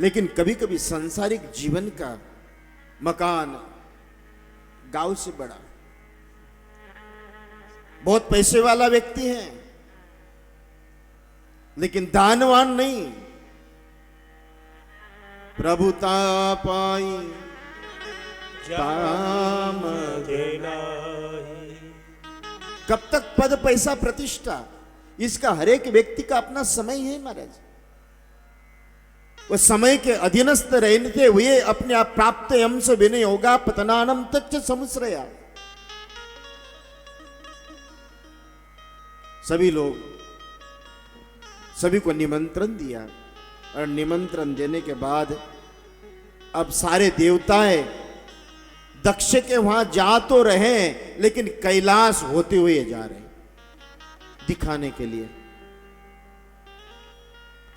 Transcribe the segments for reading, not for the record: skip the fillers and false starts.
लेकिन कभी कभी सांसारिक जीवन का मकान गांव से बड़ा, बहुत पैसे वाला व्यक्ति है लेकिन दानवान नहीं। प्रभुता पाई काम देना, कब तक पद पैसा प्रतिष्ठा, इसका हर एक व्यक्ति का अपना समय है महाराज। वह समय के अधीनस्थ रहते हुए अपने आप प्राप्त अंश विनय होगा पतनानम तच्च समुश्रया। सभी लोग सभी को निमंत्रण दिया और निमंत्रण देने के बाद अब सारे देवताएं दक्ष के वहां जा तो रहे लेकिन कैलाश होते हुए जा रहे दिखाने के लिए।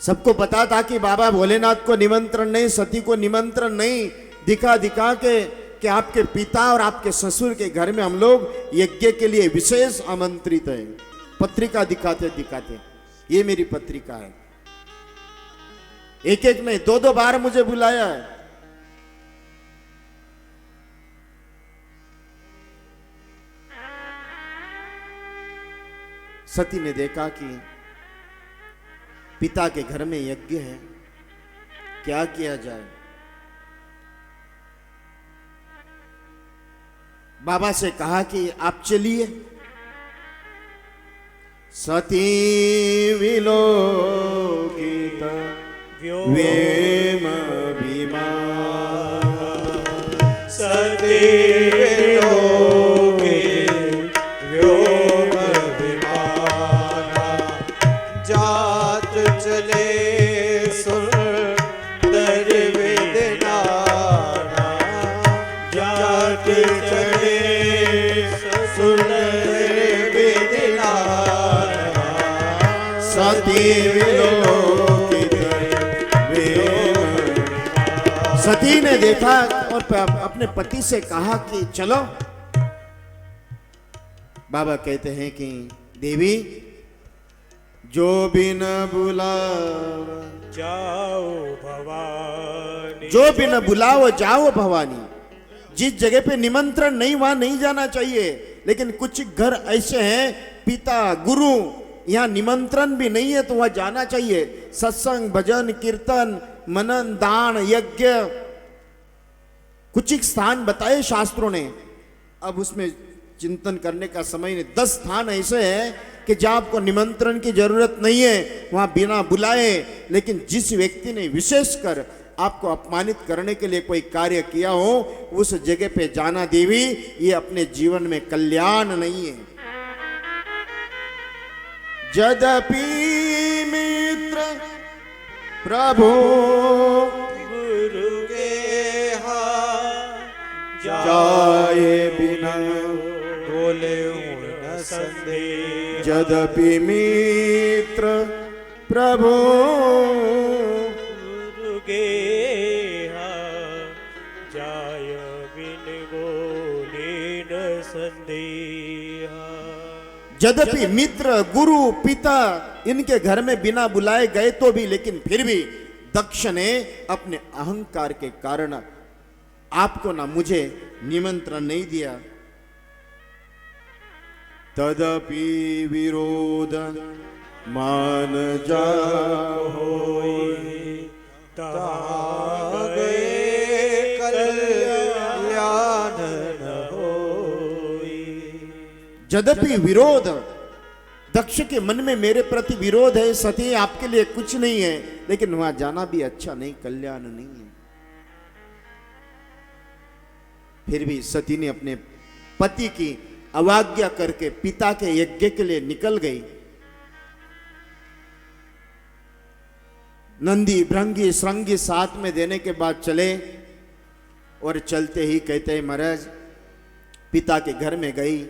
सबको पता था कि बाबा भोलेनाथ को निमंत्रण नहीं, सती को निमंत्रण नहीं, दिखा दिखा के कि आपके पिता और आपके ससुर के घर में हम लोग यज्ञ के लिए विशेष आमंत्रित हैं। पत्रिका दिखाते दिखाते ये मेरी पत्रिका है, एक एक नहीं दो दो बार मुझे बुलाया है। सती ने देखा कि पिता के घर में यज्ञ है, क्या किया जाए। बाबा से कहा कि आप चलिए। सती विलोकित व्योम विमान, सती विलोकित व्योम विमान, जात चले सुंदर वेदनाना, जात चले सुंदर वेदनाना, सती विलोकित व्योम। सती ने देखा और अपने पति से कहा कि चलो। बाबा कहते हैं कि देवी जो बिन बुलाव जाओ भवानी, जो बिन बुलाओ जाओ भवानी। जिस जगह पे निमंत्रण नहीं वहां नहीं जाना चाहिए, लेकिन कुछ घर ऐसे हैं पिता गुरु यहाँ निमंत्रण भी नहीं है तो वहां जाना चाहिए। सत्संग भजन कीर्तन मनन दान यज्ञ कुछ एक स्थान बताए शास्त्रों ने, अब उसमें चिंतन करने का समय नहीं। 10 स्थान ऐसे हैं कि जहां आपको निमंत्रण की जरूरत नहीं है, वहां बिना बुलाए, लेकिन जिस व्यक्ति ने विशेषकर आपको अपमानित करने के लिए कोई कार्य किया हो उस जगह पे जाना देवी, ये अपने जीवन में कल्याण नहीं है। यद्यपि मित्र प्रभु गुरु के जाए बिना, बोले न संदेह, यद्यपि मित्र प्रभु गुरु के जाय बिन बोले न संदेह। यद्यपि मित्र गुरु पिता इनके घर में बिना बुलाए गए तो भी, लेकिन फिर भी दक्ष ने अपने अहंकार के कारण आपको ना मुझे निमंत्रण नहीं दिया। तदपि विरोध मान जाओ, तागे कल्याण न होई। यद्यपि विरोध, दक्ष के मन में मेरे प्रति विरोध है, सती आपके लिए कुछ नहीं है, लेकिन वहां जाना भी अच्छा नहीं, कल्याण नहीं है। फिर भी सती ने अपने पति की अवज्ञा करके पिता के यज्ञ के लिए निकल गई। नंदी भृंगी श्रृंगी साथ में देने के बाद चले और चलते ही कहते हैं महाराज पिता के घर में गई।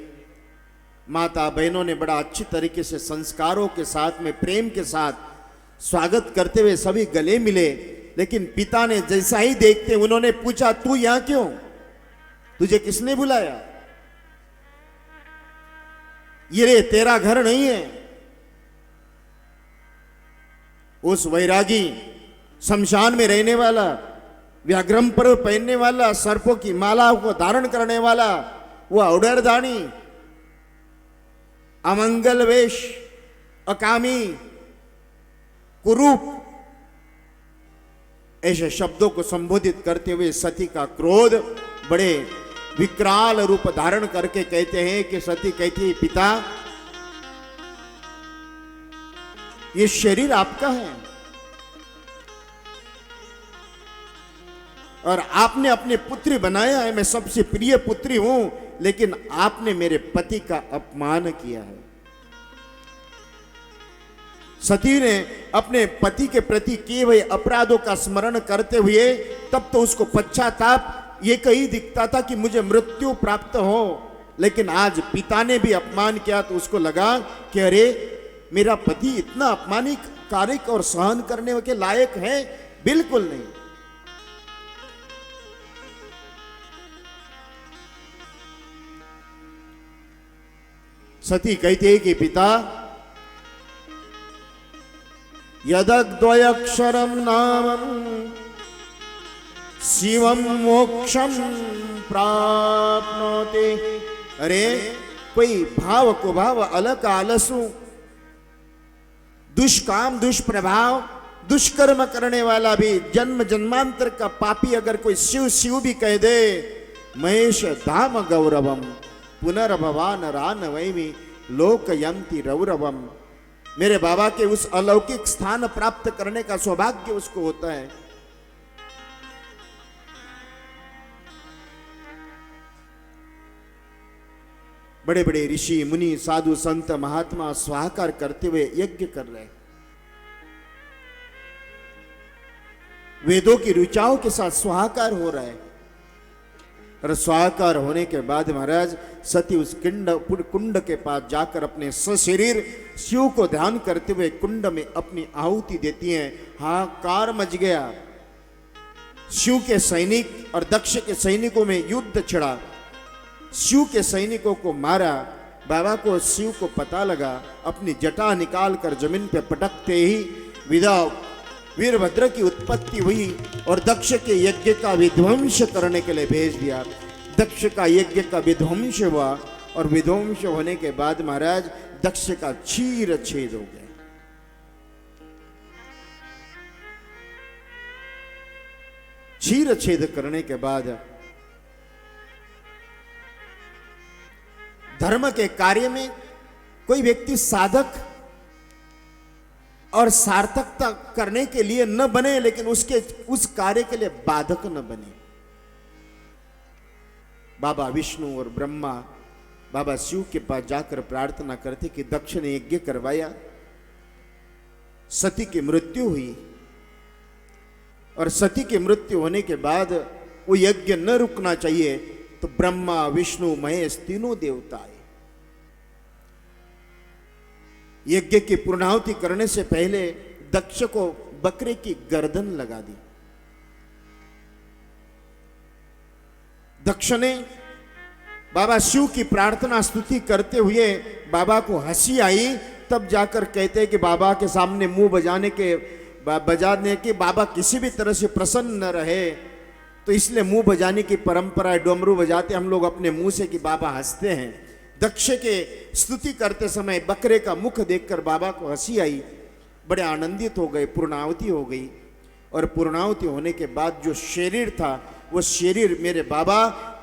माता बहनों ने बड़ा अच्छी तरीके से संस्कारों के साथ में प्रेम के साथ स्वागत करते हुए सभी गले मिले, लेकिन पिता ने जैसा ही देखते उन्होंने पूछा तू यहां क्यों, तुझे किसने बुलाया, ये तेरा घर नहीं है। उस वैरागी शमशान में रहने वाला, व्याघ्रम पर्व पहनने वाला, सर्पों की माला को धारण करने वाला, वो औडरदानी, अमंगल वेश, अकामी, कुरूप, ऐसे शब्दों को संबोधित करते हुए सती का क्रोध बड़े विकराल रूप धारण करके कहते हैं कि सती कहती है, पिता ये शरीर आपका है और आपने अपने पुत्री बनाया है, मैं सबसे प्रिय पुत्री हूं, लेकिन आपने मेरे पति का अपमान किया है। सती ने अपने पति के प्रति किए हुए अपराधों का स्मरण करते हुए तब तो उसको पश्चाताप ये कहीं दिखता था कि मुझे मृत्यु प्राप्त हो, लेकिन आज पिता ने भी अपमान किया तो उसको लगा कि अरे मेरा पति इतना अपमानकारक और सहन करने के लायक है, बिल्कुल नहीं। सती कहती है कि पिता यदद्वयक्षरम नामम शिवम मोक्षम प्राप्नोति। अरे कोई भाव को भाव अलग आलसु, दुष्काम दुष्प्रभाव दुष्कर्म करने वाला भी जन्म जन्मांतर का पापी अगर कोई शिव शिव भी कह दे, महेश धाम गौरवम पुनर्भवान रान वैमी लोक यंती रौरवम। मेरे बाबा के उस अलौकिक स्थान प्राप्त करने का सौभाग्य उसको होता है। बड़े बड़े ऋषि मुनि साधु संत महात्मा स्वाहाकार करते हुए यज्ञ कर रहे हैं, वेदों की ऋचाओं के साथ स्वाहाकार हो रहा है। और स्वाहाकार होने के बाद महाराज सती उस कुंड के पास जाकर अपने सशरीर शिव को ध्यान करते हुए कुंड में अपनी आहुति देती हैं। हाहाकार मच गया, शिव के सैनिक और दक्ष के सैनिकों में युद्ध छिड़ा, शिव के सैनिकों को मारा। बाबा को शिव को पता लगा, अपनी जटा निकाल कर जमीन पे पटकते ही विदा वीरभद्र की उत्पत्ति हुई और दक्ष के यज्ञ का विध्वंस करने के लिए भेज दिया। दक्ष का यज्ञ का विध्वंस हुआ और विध्वंस होने के बाद महाराज दक्ष का चीर छेद हो गया। चीर छेद करने के बाद धर्म के कार्य में कोई व्यक्ति साधक और सार्थकता करने के लिए न बने, लेकिन उसके उस कार्य के लिए बाधक न बने। बाबा विष्णु और ब्रह्मा बाबा शिव के पास जाकर प्रार्थना करते कि दक्ष ने यज्ञ करवाया, सती की मृत्यु हुई और सती की मृत्यु होने के बाद वो यज्ञ न रुकना चाहिए, तो ब्रह्मा विष्णु महेश तीनों देवता आए। यज्ञ की पूर्णाहुति करने से पहले दक्ष को बकरे की गर्दन लगा दी। दक्ष ने बाबा शिव की प्रार्थना स्तुति करते हुए बाबा को हंसी आई, तब जाकर कहते हैं कि बाबा के सामने मुंह बजाने के बाबा किसी भी तरह से प्रसन्न न रहे, तो इसलिए मुंह बजाने की परंपरा है। डमरू बजाते हम लोग अपने मुंह से कि बाबा हंसते हैं। दक्ष के स्तुति करते समय बकरे का मुख देखकर बाबा को हंसी आई, बड़े आनंदित हो गए, पूर्णाहुति हो गई। और पूर्णाहुति होने के बाद जो शरीर था वो शरीर मेरे बाबा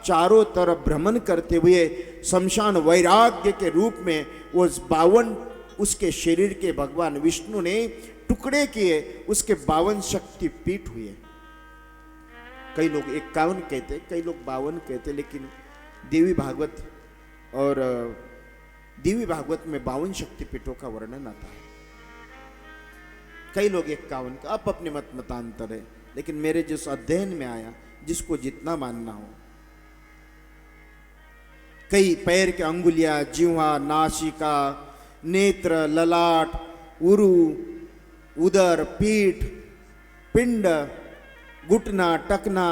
चारों तरफ भ्रमण करते हुए शमशान वैराग्य के रूप में वो 52 उसके शरीर के भगवान विष्णु ने टुकड़े किए, उसके 52 शक्ति पीठ हुए। कई लोग 51 कहते, कई लोग 52 कहते, लेकिन देवी भागवत और देवी भागवत में 52 शक्तिपीठों का वर्णन आता है। कई लोग 51 का, आप अपने मतांतर है, लेकिन मेरे जिस अध्ययन में आया, जिसको जितना मानना हो, कई पैर के अंगुलियां, जिह्वा, नासिका, नेत्र, ललाट, उरु, उदर, पीठ, पिंड, घुटना, टकना,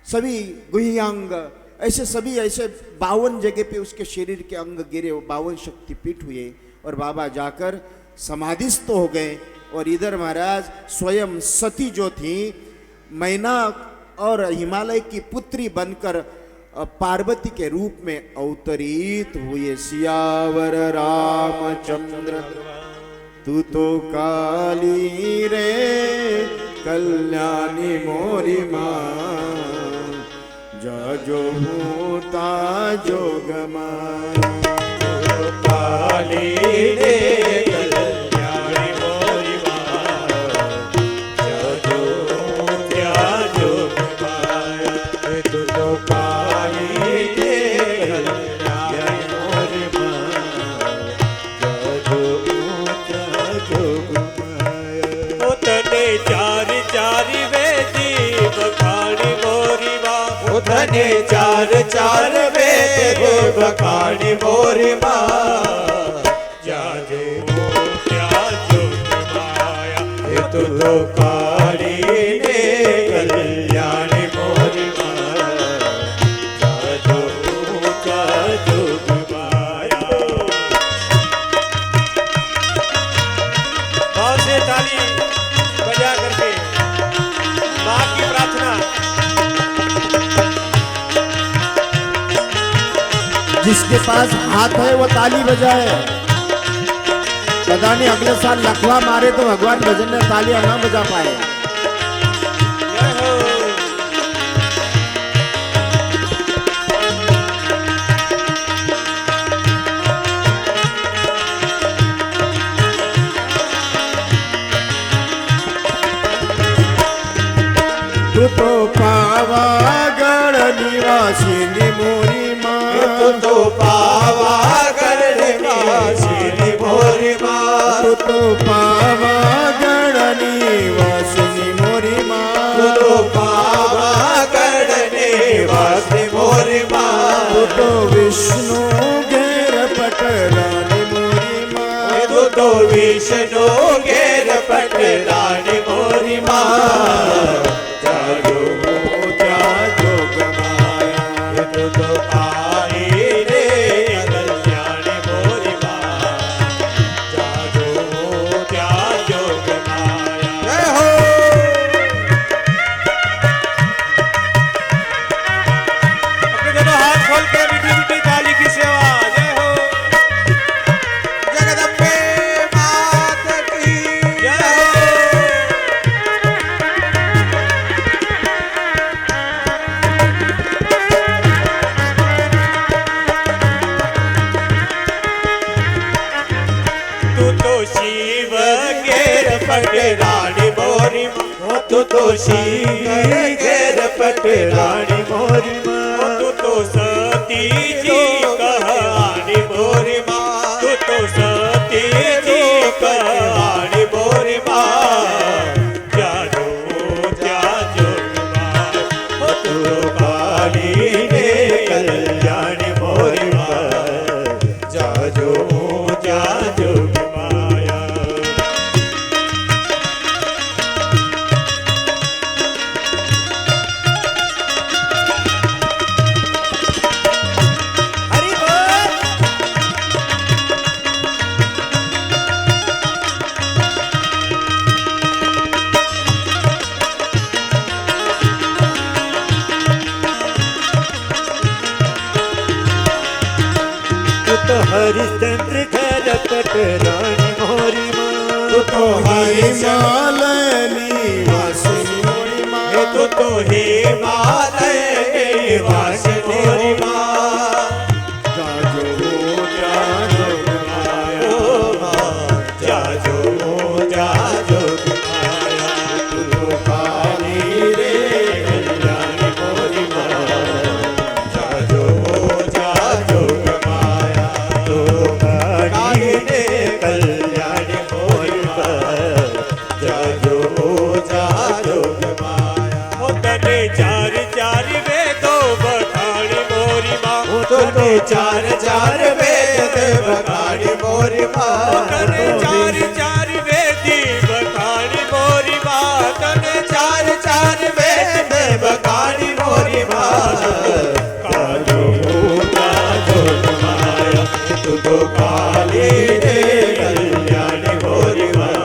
सभी गुह्यांग, ऐसे सभी ऐसे 52 जगह पे उसके शरीर के अंग गिरे, वो 52 शक्तिपीठ हुए और बाबा जाकर समाधिस्थ हो गए। और इधर महाराज स्वयं सती जो थी मैना और हिमालय की पुत्री बनकर पार्वती के रूप में अवतरित हुए। सियावर रामचंद्र तू तो काली रे कल्याणी मोरी माँ जो भूता जोगमा काली रे कल्याणी मोरी माँ जो भूता जोगमा तू तो काली रे कल्याणी मोरी माँ जो भूता जोगमा तने चार चार वेदी बखानी मोरी माँ धने चार चार वेद बखानी मोरी माँ जाजे क्या जोग माया तू तो काली ने कल्याणी मोरी माँ जाजो क्या जोग माया। बहुत से ताली बजा करके माँ की प्रार्थना। जिसके पास हाथ है वो ताली बजाए। पता नहीं अगले साल लखवा मारे तो भगवान भजन में तालियां ना बजा पाए। तू तो पावागढ़ निवासिनी मोरी माँ तू तो पावागढ़ निवासिनी मोरी माँ तू तो पावागढ़ निवासिनी मोरी माँ तू तो पावागढ़ निवासिनी मोरी माँ तू तो विष्णु घेर पटरानी मोरी माँ तू तो विष्णु घेर पटरानी मोरी माँ पटरानी मोरी माँ तू तो शिव घेर पटरानी मोरी माँ तू तो सती जी कहानी मोरी माँ तू तो सती जी कहानी मोरी माँ जानो जाजो माँ तू तो काली रे कल्याणी मोरी माँ जाजो जाजो तो हरिश्चंद्र घेर पटरानी मोरी माँ तू तो हिमालय निवासिनी मोरी माँ तू तो हिमालय निवासिनी मोरी माँ जाजो जाजो जाजो माया तू तो काली रे कल्याणी मोरी माँ जाजो जाजो कल्याणी मोरी माँ जाजो जाजो माया तने चार चार वेदो बखानी मोरी माँ तने चार चार वेद बखानी मोरी माँ तने चार चार वेदी बखानी मोरी माँ तने चार चार वेद बखानी मोरी माँ काजो काजो माया तू तो काली रे कल्याणी मोरी माँ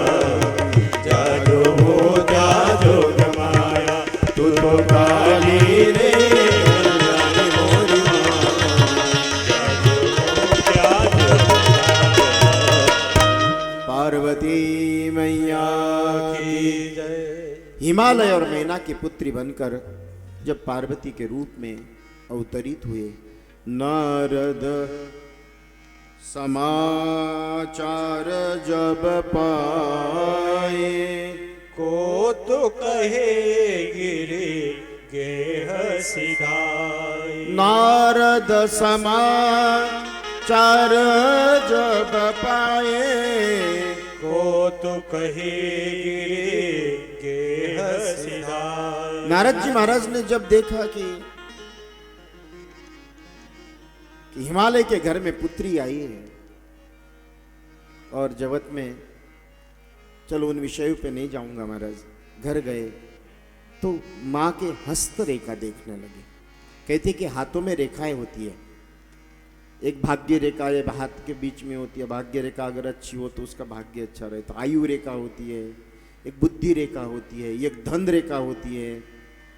पार्वती मैया की जय। हिमालय और मैना की पुत्री बनकर जब पार्वती के रूप में अवतरित हुए, नारद समाचार जब पाए, को तो कहे गिरे गेह सिधाए। नारद समाचार जब पाए, को तो कहे गिरे गेह सिधाए। नारद जी महाराज ने जब देखा कि हिमालय के घर में पुत्री आई है और जगत में, चलो उन विषयों पे नहीं जाऊंगा महाराज, घर गए तो माँ के हस्त रेखा देखने लगे। कहते कि हाथों में रेखाएं होती है, एक भाग्य रेखा ये हाथ के बीच में होती है, भाग्य रेखा अगर अच्छी हो तो उसका भाग्य अच्छा रहे, तो आयु रेखा होती है, एक बुद्धि रेखा होती है, एक धन रेखा होती है।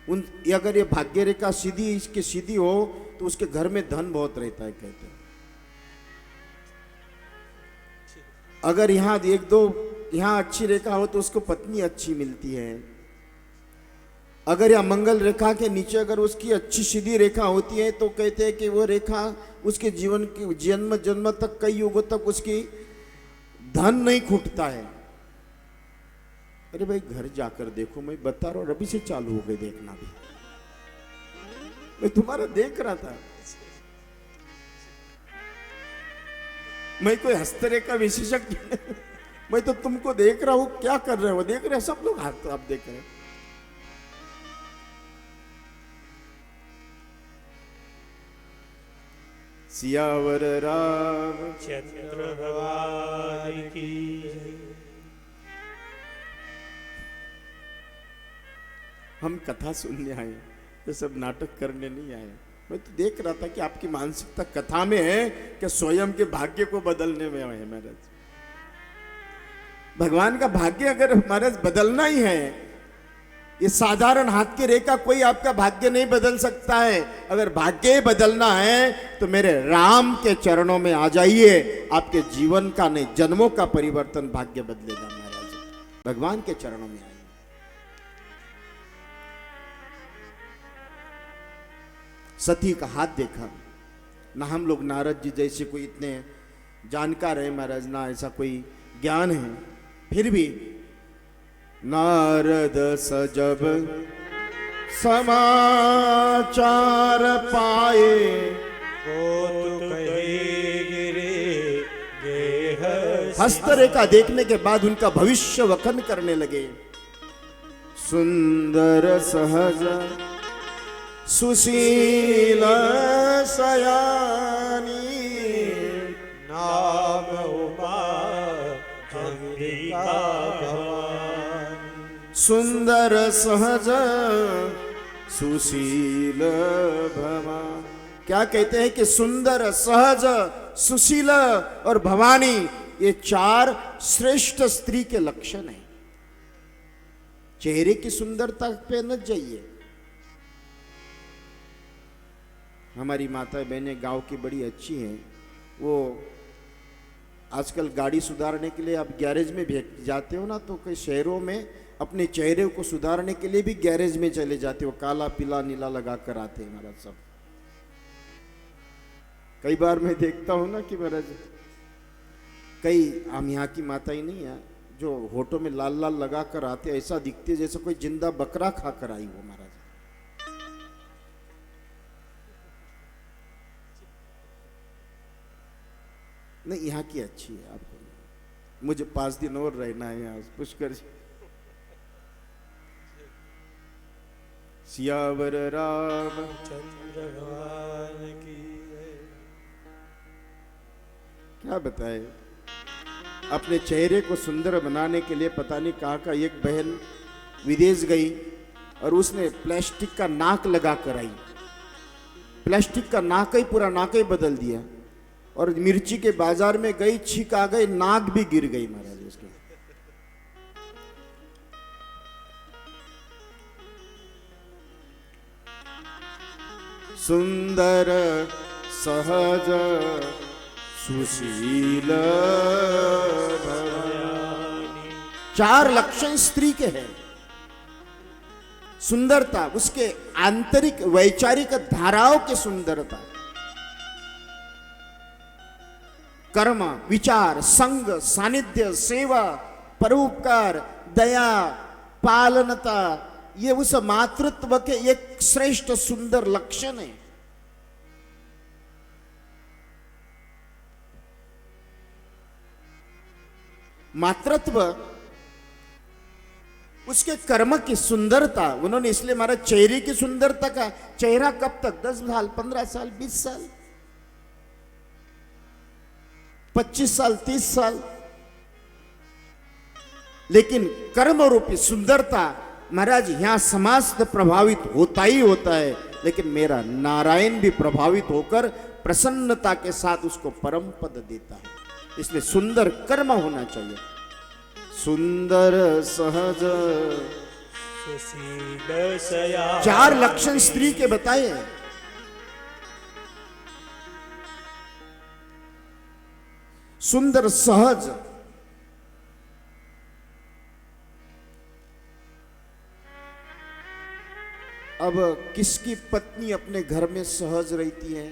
उन अगर ये भाग्य रेखा सीधी इसकी सीधी हो तो उसके घर में धन बहुत रहता है कहते हैं। अगर यहाँ एक दो यहाँ अच्छी रेखा हो तो उसको पत्नी अच्छी मिलती है। अगर या मंगल रेखा के नीचे अगर उसकी अच्छी सीधी रेखा होती है तो कहते हैं कि वो रेखा उसके जीवन की जन्म जन्म तक, कई युगों तक उसकी धन नहीं खूटता है। अरे भाई घर जाकर देखो, मैं बता रहा हूं, अभी से चालू हो गई देखना भी, मैं तुम्हारा देख रहा था। मैं कोई हस्तरेखा विशेषज्ञ मैं तो तुमको देख रहा हूं, क्या कर रहे हो, देख रहे हैं सब लोग, हाथ आप देख रहे हैं। सियावर रामचंद्र भगवान की जय। हम कथा सुनने आए, ये सब नाटक करने नहीं आए। मैं तो देख रहा था कि आपकी मानसिकता कथा में है कि स्वयं के भाग्य को बदलने में है महाराज। भगवान का भाग्य अगर महाराज बदलना ही है, ये साधारण हाथ की रेखा कोई आपका भाग्य नहीं बदल सकता है। अगर भाग्य बदलना है तो मेरे राम के चरणों में आ जाइए, आपके जीवन का नहीं जन्मों का परिवर्तन भाग्य बदलेगा महाराज। भगवान के चरणों में आइए। सती का हाथ देखा ना, हम लोग नारद जी जैसे कोई इतने जानकार है महाराज, ना ऐसा कोई ज्ञान है, फिर भी नारद सजब समाचार पाए, को तो कहे गिरे गेह हस्तरेखा देखने के बाद उनका भविष्य वखन करने लगे। सुंदर सहज सुशील सयानी, नाम उमा चंद्रिका भवानी। सुंदर सहज सुशील भवा, क्या कहते हैं कि सुंदर सहज सुशील और भवानी ये चार श्रेष्ठ स्त्री के लक्षण हैं। चेहरे की सुंदरता पे न जाइए। हमारी माता बहनें गांव की बड़ी अच्छी हैं, वो आजकल गाड़ी सुधारने के लिए आप गैरेज में जाते हो ना, तो कई शहरों में अपने चेहरे को सुधारने के लिए भी गैरेज में चले जाते हो, काला पीला नीला लगा कर आते हैं महाराज सब। कई बार मैं देखता हूँ ना कि महाराज कई हम यहाँ की माता ही नहीं है जो होठों में लाल लाल लगा कर आते, ऐसा दिखते है जैसे कोई जिंदा बकरा खा कर आई हो महाराज। नहीं यहाँ की अच्छी है, आपको मुझे 5 दिन और रहना है यहाँ पुष्कर। सियावर रामचंद्र भगवान की जय। क्या बताए, अपने चेहरे को सुंदर बनाने के लिए पता नहीं कहाँ का एक बहन विदेश गई और उसने प्लास्टिक का नाक लगा कर आई, प्लास्टिक का नाक ही पूरा नाक ही बदल दिया, और मिर्ची के बाजार में गई, छींक आ गई, नाक भी गिर गई महाराज उसके। सुंदर सहज सुशील भवा, 4 लक्षण स्त्री के हैं। सुंदरता, उसके आंतरिक वैचारिक धाराओं की सुंदरता, कर्म, विचार, संग, सानिध्य, सेवा, परोपकार, दया, पालनता, ये उस मातृत्व के एक श्रेष्ठ सुंदर लक्षण है। मातृत्व, उसके कर्म की सुंदरता, उन्होंने इसलिए हमारा चेहरे की सुंदरता का, चेहरा कब तक, 10 साल, 15 साल, 20 साल, 25 साल, 30 साल, लेकिन कर्म रूपी सुंदरता महाराज यहां समाज से प्रभावित होता ही होता है, लेकिन मेरा नारायण भी प्रभावित होकर प्रसन्नता के साथ उसको परम पद देता है। इसलिए सुंदर कर्म होना चाहिए। सुंदर सहज सुशील सया। 4 लक्षण स्त्री के बताए। सुंदर सहज, अब किसकी पत्नी अपने घर में सहज रहती है?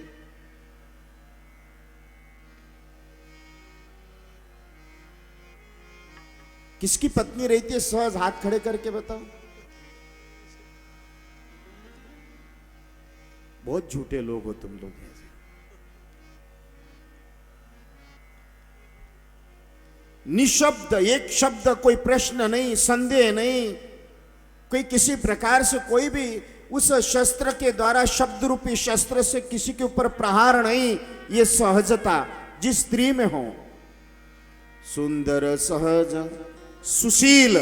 किसकी पत्नी रहती है सहज? हाथ खड़े करके बताओ। बहुत झूठे लोग हो तुम लोग। निशब्द, एक शब्द, कोई प्रश्न नहीं, संदेह नहीं, कोई किसी प्रकार से कोई भी उस शस्त्र के द्वारा, शब्द रूपी शस्त्र से किसी के ऊपर प्रहार नहीं। ये सहजता जिस स्त्री में हो, सुंदर सहज सुशील,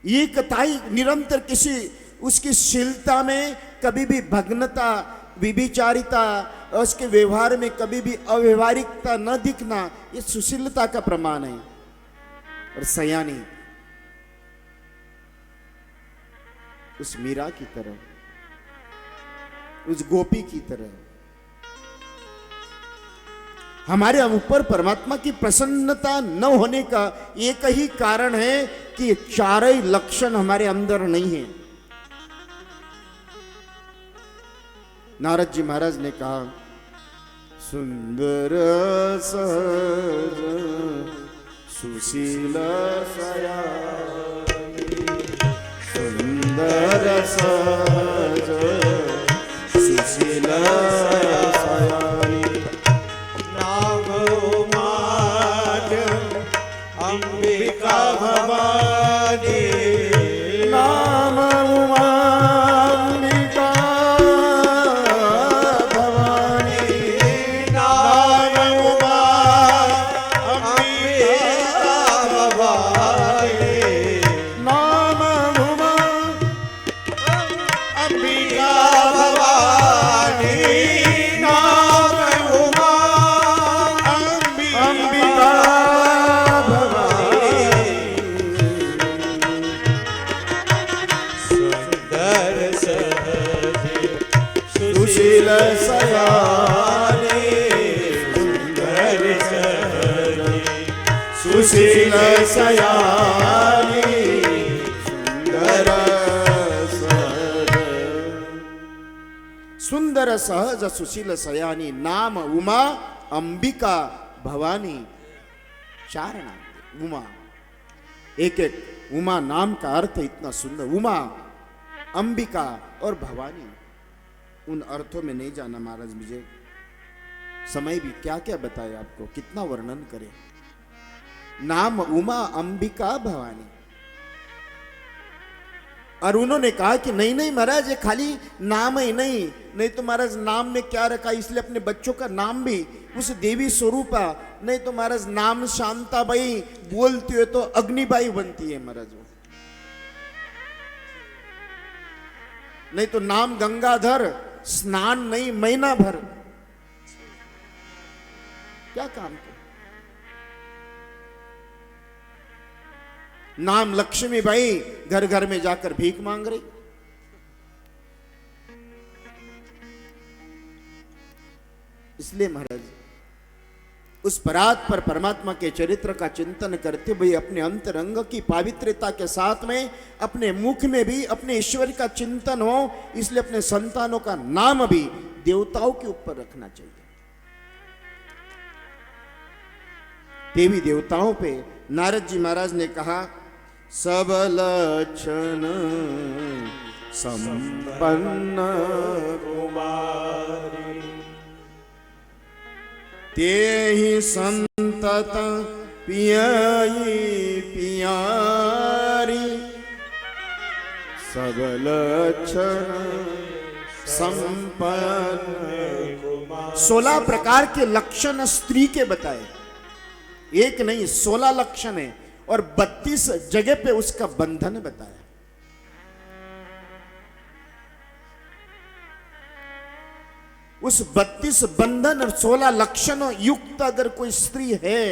एकताई, निरंतर किसी उसकी शीलता में कभी भी भग्नता, विभिचारिता, और उसके व्यवहार में कभी भी अव्यवहारिकता न दिखना, ये सुशीलता का प्रमाण है। और सयानी, उस मीरा की तरह, उस गोपी की तरह, हमारे ऊपर परमात्मा की प्रसन्नता न होने का एक ही कारण है कि 4 लक्षण हमारे अंदर नहीं है। नारद जी महाराज ने कहा, सुंदर सहज सुशील सयानी, सुंदर सहज सुशील सयानी, नाम उमाद अंबिका भवानी, नाम उमा अंबिका भवानी, नाम उमा अंबिका भवानी, नाम उमा अंबिका भवानी, नाम उमा अंबिका भवानी, सुंदर सहज सुशील सयानी, सुंदर सहज सुशील सयानी, सुंदर सहज, सुंदर सहज सुशील सयानी, नाम उमा अंबिका भवानी। 4 नाम उमा, एक एक उमा नाम का अर्थ इतना सुंदर, उमा, अंबिका और भवानी। उन अर्थों में नहीं जाना महाराज, मुझे समय भी क्या क्या बताए आपको, कितना वर्णन करे। नाम उमा अंबिका भवानी। और उन्होंने कहा कि नहीं नहीं महाराज, ये खाली नाम ही नहीं तो महाराज नाम में क्या रखा, इसलिए अपने बच्चों का नाम भी उस देवी स्वरूपा, नहीं तो महाराज नाम शांताबाई बोलती है तो अग्निबाई बनती है महाराज वो, नहीं तो नाम गंगाधर, स्नान नहीं महीना भर, क्या काम किया। नाम लक्ष्मीबाई, घर घर में जाकर भीख मांग रही। इसलिए महाराज उस परात पर परमात्मा के चरित्र का चिंतन करते हुए अपने अंतरंग की पवित्रता के साथ में अपने मुख में भी अपने ईश्वर का चिंतन हो, इसलिए अपने संतानों का नाम भी देवताओं के ऊपर रखना चाहिए। देवी देवताओं पे नारद जी महाराज ने कहा, सब लक्षण संपन्न कुमारी ते ही संतत पियाई पियारी, सब लक्षण संपन्न। 16 प्रकार के लक्षण स्त्री के बताए, एक नहीं 16 लक्षण है, और 32 जगह पे उसका बंधन बताया। उस 32 बंधन और 16 लक्षणों युक्त अगर कोई स्त्री है,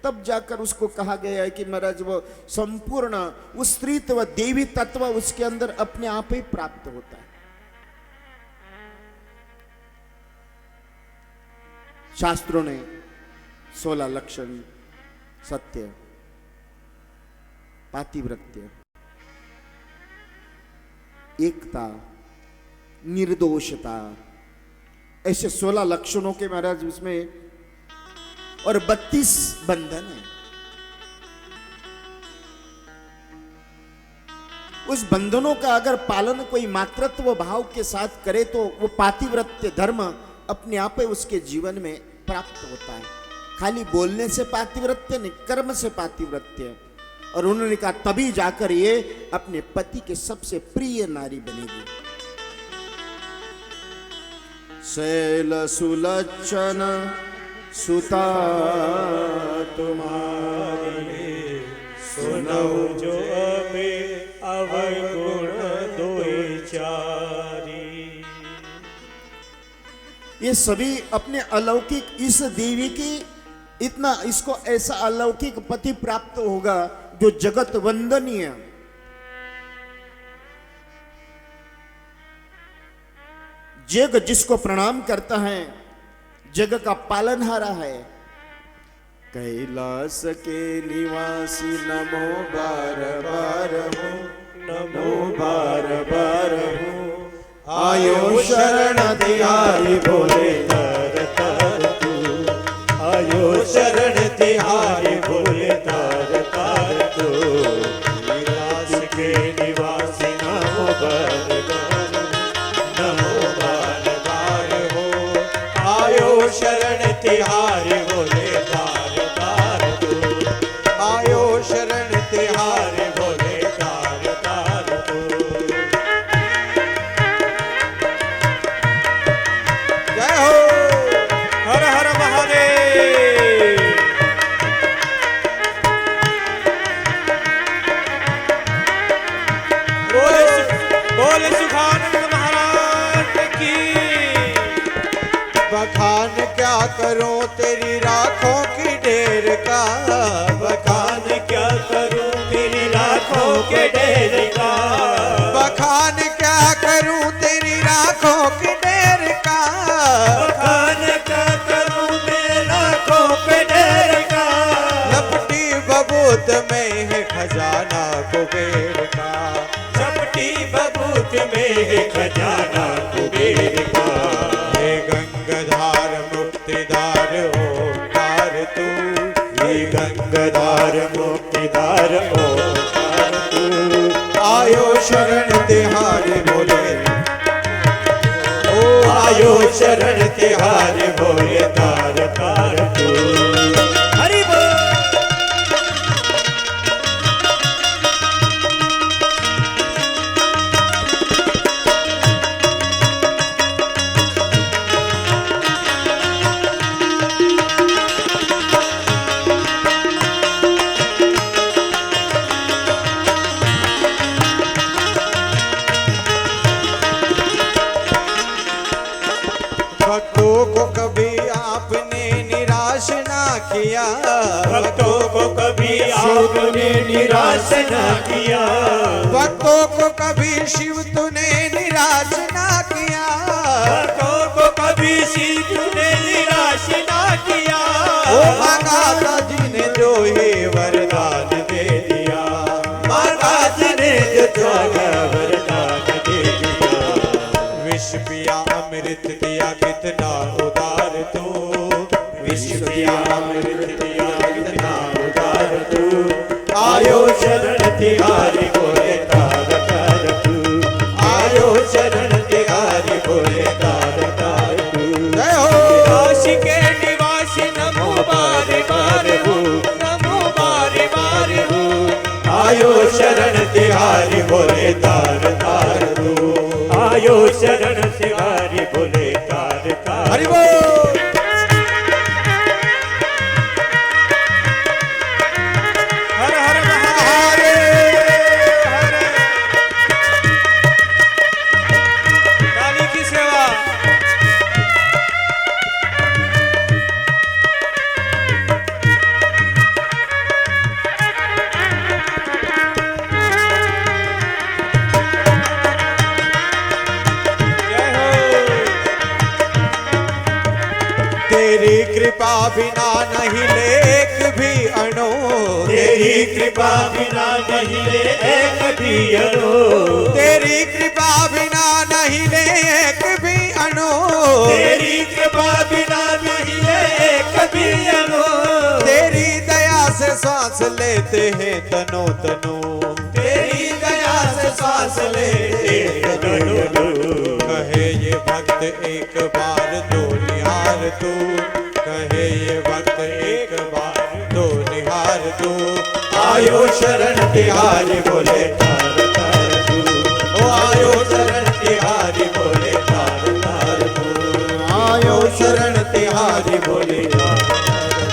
तब जाकर उसको कहा गया है कि महाराज वो संपूर्ण उस स्त्रीत्व देवी तत्व उसके अंदर अपने आप ही प्राप्त होता है। शास्त्रों ने 16 लक्षण, सत्य, पातिव्रत्य, एकता, निर्दोषता, ऐसे 16 लक्षणों के महाराज उसमें, और 32 बंधन है। उस बंधनों का अगर पालन कोई मातृत्व भाव के साथ करे तो वो पातिव्रत्य धर्म अपने आप ही उसके जीवन में प्राप्त होता है। खाली बोलने से पातिव्रत्य नहीं, कर्म से पातिव्रत्य। और उन्होंने कहा तभी जाकर ये अपने पति के सबसे प्रिय नारी बनेगी। शैल सुलक्षण सुता तुम्हारी, सुनो जो अबे अवगुण दोई चारी। ये सभी अपने अलौकिक इस देवी की इतना इसको ऐसा अलौकिक पति प्राप्त होगा जो जगत वंदनीय, जग जिसको प्रणाम करता है, जग का पालनहारा है। कैलाश के निवासी नमो बार बार हो, नमो बार बार हो, आयो शरण तिहारी बोले तर तर तू, आयो शरण तिहारी बोले तर तर तू। कैलाश के निवासी नमो बार बार, नमो बार बार हो, आयो शरण तिहारी बोले तार तार तू, आयो शरण तिहारी बोले तार तार तू। जय हो, हर हर महादेव। बोले सुखानंद महाराज की। बखान क्या करूं तेरी राखों की ढेर का, बखान क्या करूं तेरी राखों के ढेर का, बखान क्या करूं तेरी राखों की ढेर का, बखान क्या करूं तेरी राखों के ढेर का। लपटी बबूत में है खजाना कुबेर का, झपटी बबूत में है खजाना कुबेर का। हे गंगाधार मुक्तिदार ओंकार तू, हे गंगाधार मुक्तिदार ओंकार तू, आयो शरण तिहारी बोले, ओ आयो शरण तिहारी बोले तार तार तू। हरि बोल। भक्तों को कभी आपने निराश ना किया, भक्तों को कभी आपने निराश न किया, भक्तों को कभी शिव तूने निराश ना किया, भक्तों को कभी शिव ने निराश न किया। ओ माता जी ने जो ही वरदान दे दिया, माता जी ने जो वरदान दे दिया। विष पिया अमृत दिया कितना उदार तू, विष पिया अमृत दिया कितना उदार तू, आयो शरण तिहारी बोले तार तार तू, आयो शरण तिहारी बोले तार तार तू। जय हो काशी के निवासी नमो बारे बारे हो, नमो बारे बारे हो, आयो शरण तिहारी बोले तार तार तू, आयो शरण तिहारी बोले तार तार। हरि बोल। हर हर महादेव, हरे काली की सेवा। जय हो। तेरी कृपा बिना नहीं लेख भी अणो, तेरी कृपा बिना नहीं ले एक भी अनो, तेरी कृपा बिना नहीं लेख भी अणो, तेरी कृपा बिना नहीं ले एक भी अनो, तेरी दया से सांस लेते हैं तनो तनो, तेरी दया से सांस लेते तनो। कहे ये भक्त एक बार दो निहार तू, कहे ये भक्त एक बार दो निहार तू, आयो शरण तिहारी बोले तार तार तू, ओ आयो शरण तिहारी बोले तार तार तू, आयो शरण तिहारी बोले तार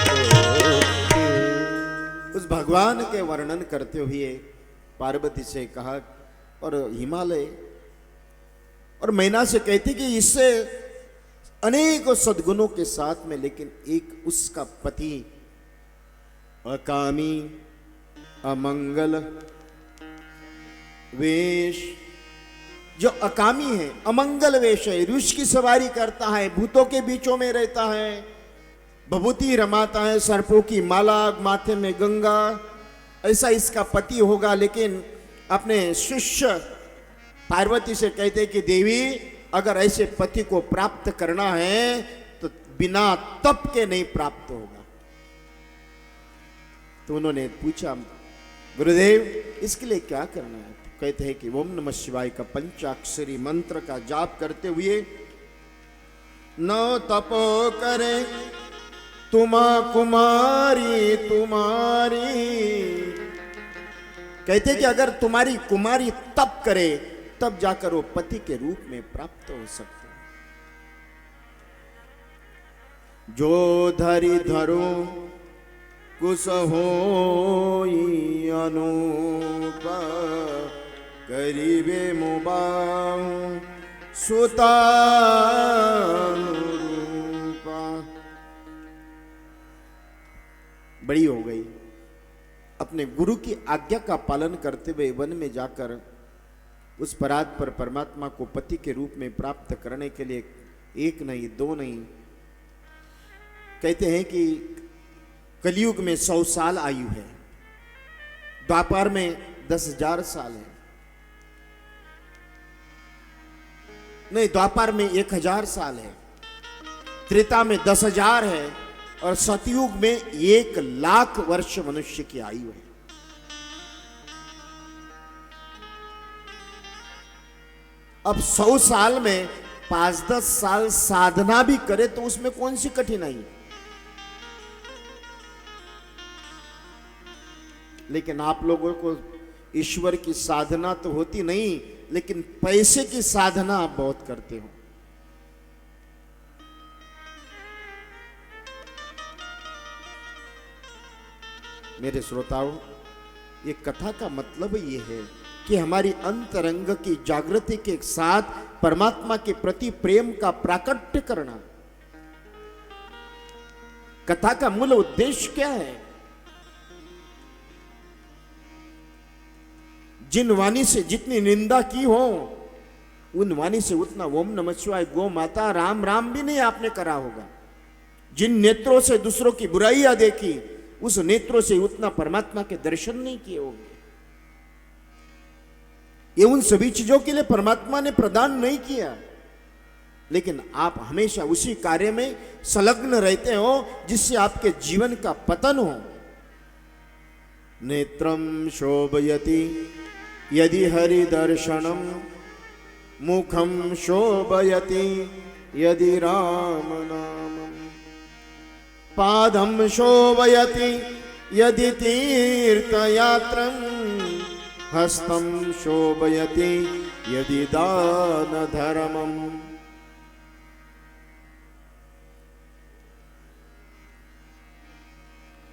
तार तू। उस भगवान के वर्णन करते हुए पार्वती से कहा और हिमालय और मैना से कहती कि इससे अनेकों सद्गुणों के साथ में, लेकिन एक उसका पति अकामी अमंगल वेश, जो अकामी है, अमंगल वेश है, ऋष की सवारी करता है, भूतों के बीचों में रहता है, भभूति रमाता है, सर्पों की माला, माथे में गंगा, ऐसा इसका पति होगा। लेकिन अपने शिष्य पार्वती से कहते कि देवी अगर ऐसे पति को प्राप्त करना है तो बिना तप के नहीं प्राप्त होगा। तो उन्होंने पूछा गुरुदेव इसके लिए क्या करना है? तो कहते हैं कि ओम नमः शिवाय का पंचाक्षरी मंत्र का जाप करते हुए न तपो करे तुमा कुमारी तुम्हारी, कहते कि अगर तुम्हारी कुमारी तप करे तब जाकर वो पति के रूप में प्राप्त हो सकते हैं। जो धरि धरो कुश होई अनूप, करीबे मुबाहु सुता अनुरूपा। बड़ी हो गई, अपने गुरु की आज्ञा का पालन करते हुए वन में जाकर उस परात्पर परमात्मा को पति के रूप में प्राप्त करने के लिए एक नहीं दो नहीं, कहते हैं कि कलयुग में 100 साल आयु है, द्वापर में 10,000 साल है, नहीं द्वापर में 1,000 साल है, त्रेता में 10,000 है और सतयुग में 1,00,000 वर्ष मनुष्य की आयु है। अब 100 साल में 5-10 साल साधना भी करे तो उसमें कौन सी कठिनाई? लेकिन आप लोगों को ईश्वर की साधना तो होती नहीं, लेकिन पैसे की साधना आप बहुत करते हो। मेरे श्रोताओं, ये कथा का मतलब ये है कि हमारी अंतरंग की जागृति के साथ परमात्मा के प्रति प्रेम का प्राकट्य करना। कथा का मूल उद्देश्य क्या है? जिन वाणी से जितनी निंदा की हो उन वाणी से उतना ओम नमः शिवाय, गो माता, राम राम भी नहीं आपने करा होगा। जिन नेत्रों से दूसरों की बुराइयां देखी, उस नेत्रों से उतना परमात्मा के दर्शन नहीं किए होंगे। ये उन सभी चीजों के लिए परमात्मा ने प्रदान नहीं किया, लेकिन आप हमेशा उसी कार्य में संलग्न रहते हो जिससे आपके जीवन का पतन हो। नेत्रम शोभयति यदि हरि दर्शनम, मुखम शोभयति यदि राम नामम, पादम शोभयति यदि तीर्थयात्रम, हस्तम शोभयति यदि दान धर्मम।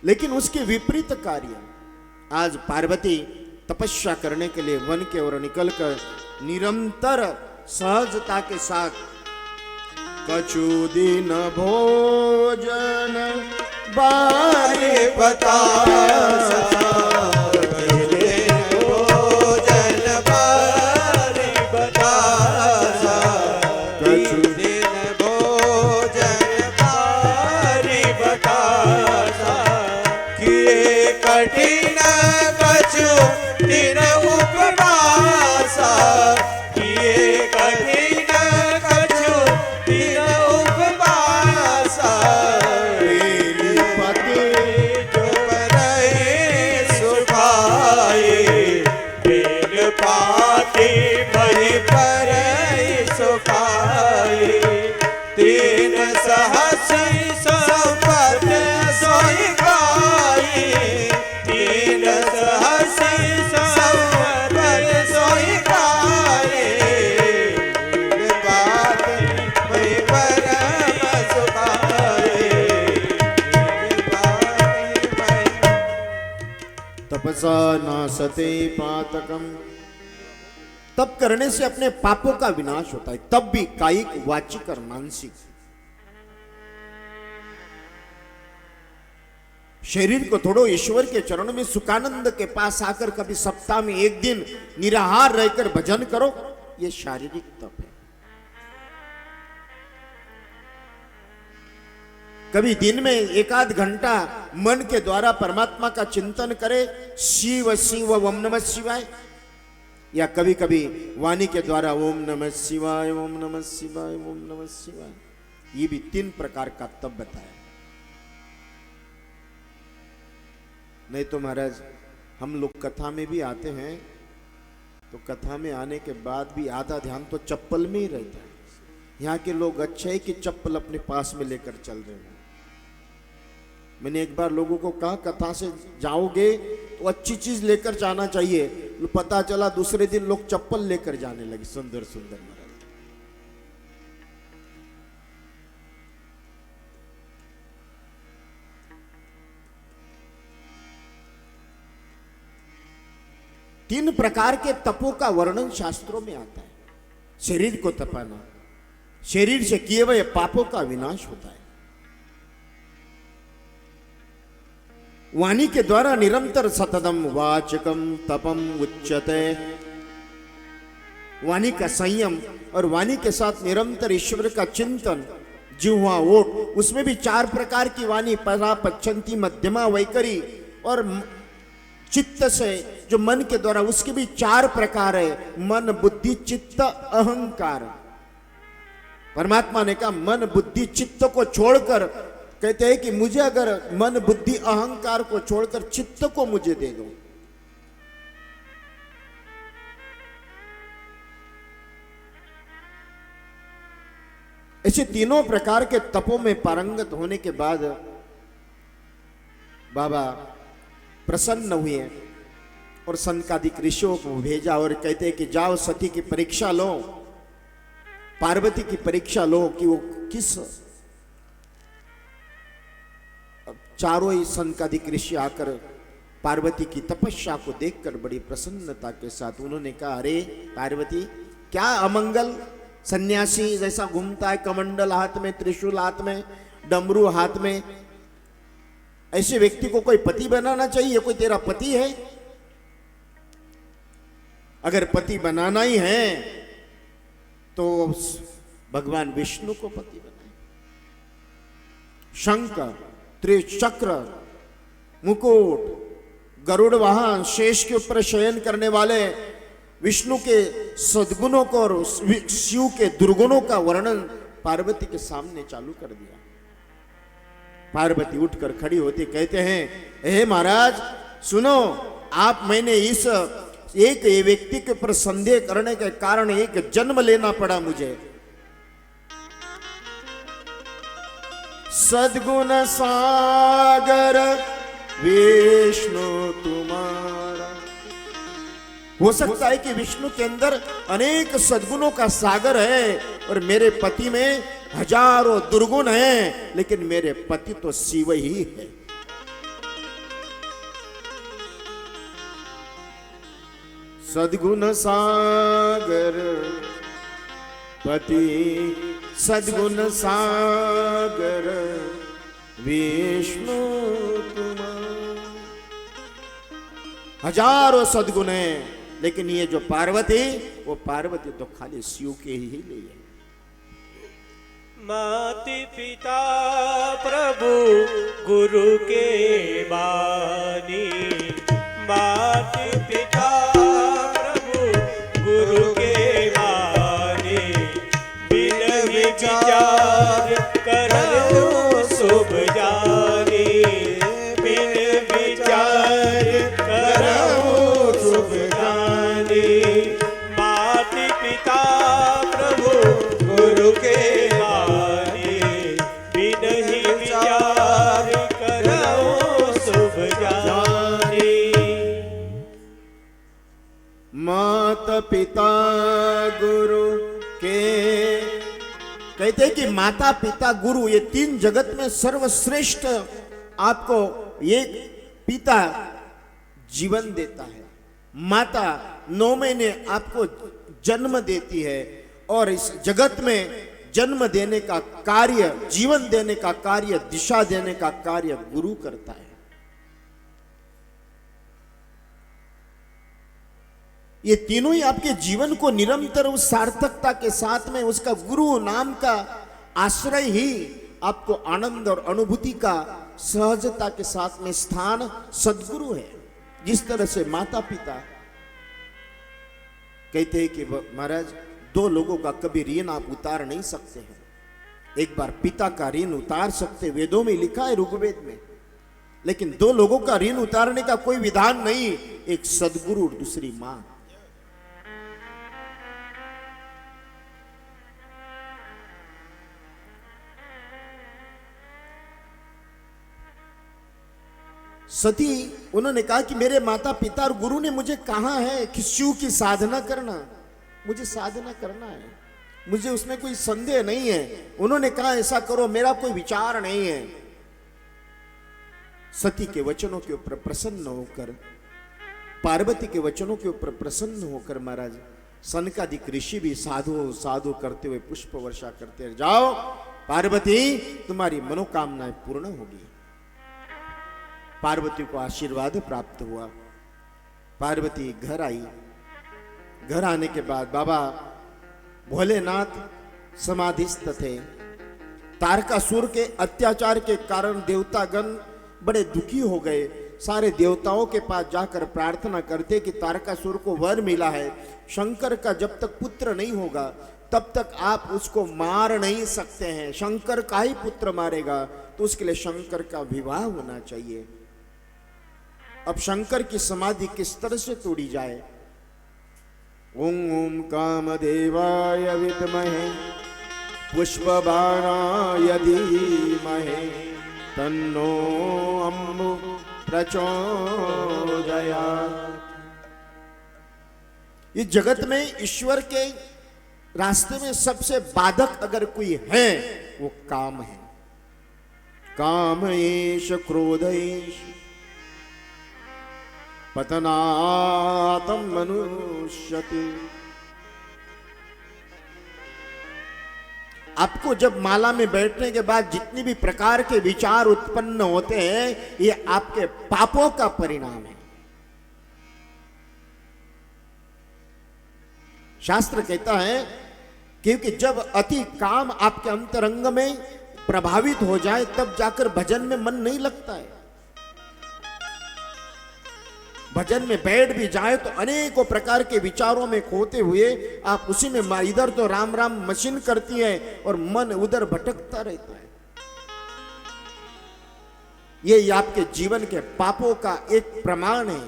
लेकिन उसके विपरीत कार्य, आज पार्वती तपस्या करने के लिए वन के ओर निकलकर निरंतर सहजता के साथ कछु दिन भोजन बारे बतासा, भोजन बारे बतासा, कछु दिन भोजन बारे बतासा, किए कठिन कछु दिन उपवासा, किए कठिन कछु दिन उपवासा, पति जो परहे सुखाए, बेल पाती भई परहे सुखाए, तीन सहसी संपत सोई खाए, तीन सहसी संपत सोई खाए, बेल पाती भई परहे सुखाए, बेल पाती भई। तपसा नासते पातकम, तप करने से अपने पापों का विनाश होता है, तब भी कायिक, वाचिक और मानसिक। शरीर को थोड़ो ईश्वर के चरणों में सुखानंद के पास आकर कभी सप्ताह में एक दिन निराहार रहकर भजन करो, यह शारीरिक तप है। कभी दिन में एक आध घंटा मन के द्वारा परमात्मा का चिंतन करे, शिव शिव ओम नमः शिवाय, या कभी कभी वाणी के द्वारा ओम नमः शिवाय ओम नमः शिवाय ओम नमः शिवाय। ये भी 3 प्रकार का तप बताया। नहीं तो महाराज हम लोग कथा में भी आते हैं, तो कथा में आने के बाद भी आधा ध्यान तो चप्पल में ही रहता है। यहाँ के लोग अच्छे है कि चप्पल अपने पास में लेकर चल रहे हैं। मैंने एक बार लोगों को कहा, कथा से जाओगे तो अच्छी चीज लेकर जाना चाहिए। पता चला दूसरे दिन लोग चप्पल लेकर जाने लगे, सुंदर सुंदर महाराज। तीन प्रकार के तपों का वर्णन शास्त्रों में आता है। शरीर को तपाना, शरीर से किए हुए पापों का विनाश होता है। वाणी के द्वारा निरंतर सततम वाचकम तपम उच्यते, वाणी का संयम और वाणी के साथ निरंतर ईश्वर का चिंतन, जिह्वा ओठ, उसमें भी 4 प्रकार की वाणी, परा पच्छन्ती मध्यमा वैखरी, और चित्त से जो मन के द्वारा, उसके भी 4 प्रकार है, मन बुद्धि चित्त अहंकार। परमात्मा ने कहा मन बुद्धि चित्त को छोड़कर, कहते हैं कि मुझे अगर मन बुद्धि अहंकार को छोड़कर चित्त को मुझे दे दो। ऐसे तीनों प्रकार के तपों में पारंगत होने के बाद बाबा प्रसन्न हुए और सनकादिक ऋषियों को भेजा और कहते हैं कि जाओ सती की परीक्षा लो, पार्वती की परीक्षा लो कि वो किस। चारों ही सनकादिक ऋषि आकर पार्वती की तपस्या को देखकर बड़ी प्रसन्नता के साथ उन्होंने कहा, अरे पार्वती क्या अमंगल, सन्यासी जैसा घूमता है, कमंडल हाथ में, त्रिशूल हाथ में, डमरू हाथ में, ऐसे व्यक्ति को कोई पति बनाना चाहिए। कोई तेरा पति है? अगर पति बनाना ही है तो भगवान विष्णु को पति बनाए। शंख, त्रिचक्र, मुकुट, गरुड़ वाहन, शेष के ऊपर शयन करने वाले विष्णु के सद्गुणों को और शिव के दुर्गुणों का वर्णन पार्वती के सामने चालू कर दिया। पार्वती उठकर खड़ी होती कहते हैं, हे महाराज सुनो, आप मैंने इस एक व्यक्ति के ऊपर संदेह करने के कारण एक जन्म लेना पड़ा मुझे। सद्गुण सागर विष्णु तुम्हारा। हो सकता है कि विष्णु के अंदर अनेक सद्गुणों का सागर है और मेरे पति में हजारों दुर्गुण हैं, लेकिन मेरे पति तो शिव ही है। सद्गुण सागर पति, सद्गुण सागर विष्णु तुम्हारा। हजारों सद्गुण हैं, लेकिन ये जो पार्वती, वो पार्वती तो खाली शिव के ही लिए। माति पिता प्रभु गुरु के बानी, माति पिता प्रभु गुरु के बानी, बिन विचार करो शुभ जानी, बिन विचार करो शुभ जानी। माति पिता प्रभु गुरु के बानी, बिन ही विचार करो शुभ जानी। माता पिता गुरु के, कहते हैं कि माता पिता गुरु ये तीन जगत में सर्वश्रेष्ठ आपको ये पिता जीवन देता है। माता 9 महीने आपको जन्म देती है और इस जगत में जन्म देने का कार्य, जीवन देने का कार्य, दिशा देने का कार्य गुरु करता है। ये तीनों ही आपके जीवन को निरंतर उस सार्थकता के साथ में उसका गुरु नाम का आश्रय ही आपको आनंद और अनुभूति का सहजता के साथ में स्थान सद्गुरु है। जिस तरह से माता पिता कहते हैं कि महाराज 2 लोगों का कभी ऋण आप उतार नहीं सकते हैं। एक बार पिता का ऋण उतार सकते, वेदों में लिखा है, ऋग्वेद में, लेकिन 2 लोगों का ऋण उतारने का कोई विधान नहीं। एक सद्गुरु और दूसरी मां। सती उन्होंने कहा कि मेरे माता पिता और गुरु ने मुझे कहा है कि शिव की साधना करना, मुझे साधना करना है, मुझे उसमें कोई संदेह नहीं है। उन्होंने कहा ऐसा करो, मेरा कोई विचार नहीं है। सती के वचनों के ऊपर प्रसन्न होकर, पार्वती के वचनों के ऊपर प्रसन्न होकर महाराज सनकादिक ऋषि भी साधु साधु करते हुए पुष्प वर्षा करते हैं। जाओ पार्वती, तुम्हारी मनोकामनाएं पूर्ण होगी। पार्वती को आशीर्वाद प्राप्त हुआ। पार्वती घर आई। घर आने के बाद बाबा भोलेनाथ समाधिस्थ थे। तारकासुर के अत्याचार के कारण देवतागण बड़े दुखी हो गए। सारे देवताओं के पास जाकर प्रार्थना करते कि तारकासुर को वर मिला है, शंकर का जब तक पुत्र नहीं होगा तब तक आप उसको मार नहीं सकते हैं। शंकर का ही पुत्र मारेगा तो उसके लिए शंकर का विवाह होना चाहिए। अब शंकर की समाधि किस तरह से तोड़ी जाए? ओम ओम कामदेवाय विद्महे पुष्पबाणाय धीमहि तन्नो अम्बु प्रचोदयात्। इस जगत में ईश्वर के रास्ते में सबसे बाधक अगर कोई है वो काम है। काम एष क्रोध एष पतनातम मनुष्यति। आपको जब माला में बैठने के बाद जितनी भी प्रकार के विचार उत्पन्न होते हैं ये आपके पापों का परिणाम है। शास्त्र कहता है क्योंकि जब अति काम आपके अंतरंग में प्रभावित हो जाए तब जाकर भजन में मन नहीं लगता है। भजन में बैठ भी जाए तो अनेकों प्रकार के विचारों में खोते हुए आप उसी में इधर तो राम राम मशीन करती है और मन उधर भटकता रहता है। ये आपके जीवन के पापों का एक प्रमाण है।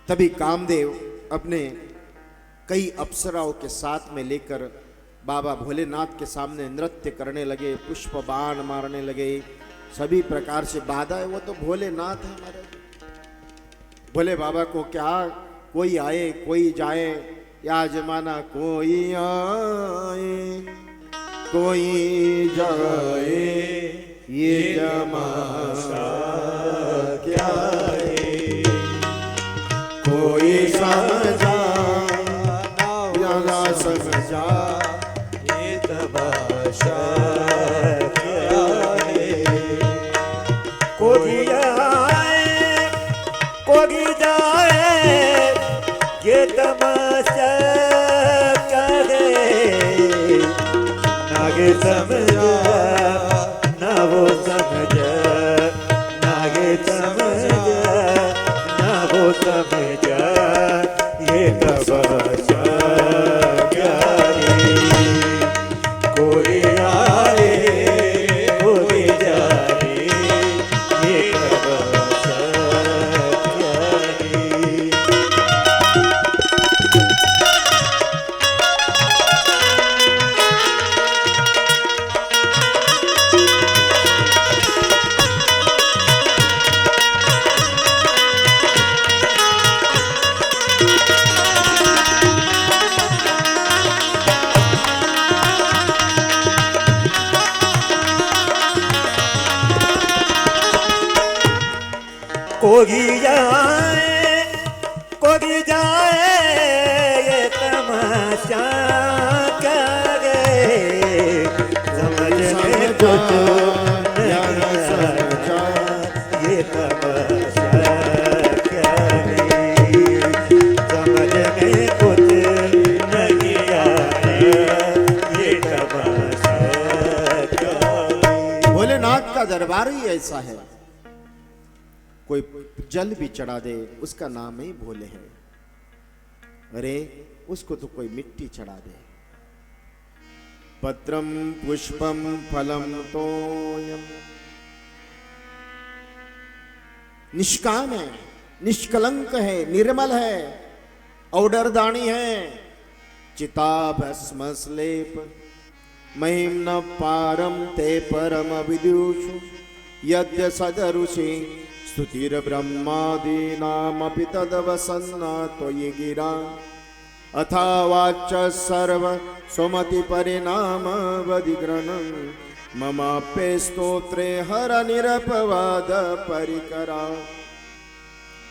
तभी कामदेव अपने कई अप्सराओं के साथ में लेकर बाबा भोलेनाथ के सामने नृत्य करने लगे, पुष्प बाण मारने लगे, सभी प्रकार से बाधा है। वो तो भोलेनाथ है हमारे। भोले बाबा को क्या कोई आए कोई जाए, या जमाना कोई आए कोई जाए, ये जमाना क्या है, कोई समझा या ना समझा, ये तमाशा क्या है। कोई आए कोई जाए, ये तमाशा क्या है। नागे समझा ना वो समझा, नागे समझा ना वो समझा, ये तमाशा क्या है। कोई आए कोई जाए, ये तमाशा क्या है। कोई जाए कोई जाए, ये तमाशा क्या है। समझ में कुछ नहीं समझा, ये तमाशा क्या है। समझ में कुछ नहीं आया, ये तमाशा क्या है। भोलेनाथ का दरबार ही ऐसा है। कोई जल भी चढ़ा दे उसका नाम ही भोले है। अरे उसको तो कोई मिट्टी चढ़ा दे। पत्रम पुष्पम फलम तोयम, निष्काम है, निष्कलंक है, निर्मल है, औडरदानी है। चिता भस्म स्लेप महिम न पारम ते परम विदुषु, यद्य सदरुषि स्तुतिर ब्रह्मादीनामपि तदवसन्ना त्वयि गिरा। अथा वाच सर्व सुमति परिणाम वदिग्रहणं, ममाप्ये स्तोत्रे हर निरपवाद परिकरा।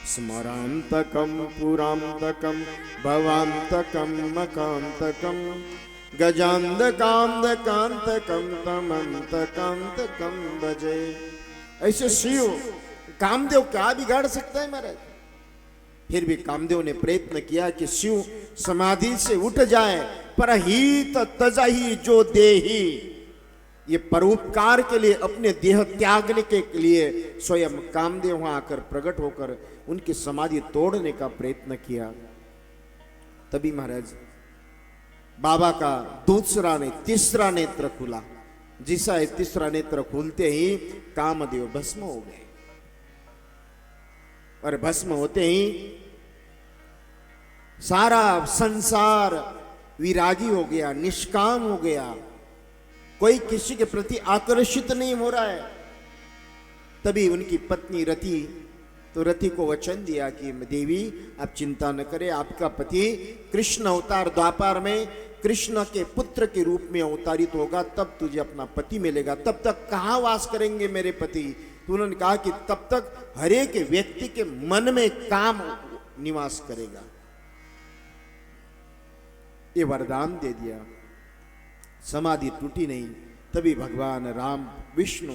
स्मरान्तकं पुरान्तकं भवान्तकं मकान्तकं, गजान्तकान्तकान्तकं तमन्तकान्तकं भजे। ऐसे शिव कामदेव क्या बिगाड़ सकता है महाराज। फिर भी कामदेव ने प्रयत्न किया कि शिव समाधि से उठ जाए। पर हित तजहि जो देही, ये परोपकार के लिए अपने देह त्यागने के लिए स्वयं कामदेव वहां आकर प्रकट होकर उनकी समाधि तोड़ने का प्रयत्न किया। तभी महाराज बाबा का दूसरा ने तीसरा नेत्र खुला। जिसा तीसरा नेत्र खुलते ही कामदेव भस्म हो गए। और भस्म होते ही सारा संसार विरागी हो गया, निष्काम हो गया। कोई किसी के प्रति आकर्षित नहीं हो रहा है। तभी उनकी पत्नी रति, तो रति को वचन दिया कि देवी आप चिंता न करें, आपका पति कृष्ण अवतार द्वापर में कृष्ण के पुत्र के रूप में अवतारित होगा, तब तुझे अपना पति मिलेगा। तब तक कहाँ वास करेंगे मेरे पति। तो उन्होंने कहा कि तब तक हर एक व्यक्ति के मन में काम निवास करेगा। ये वरदान दे दिया। समाधि टूटी नहीं। तभी भगवान राम विष्णु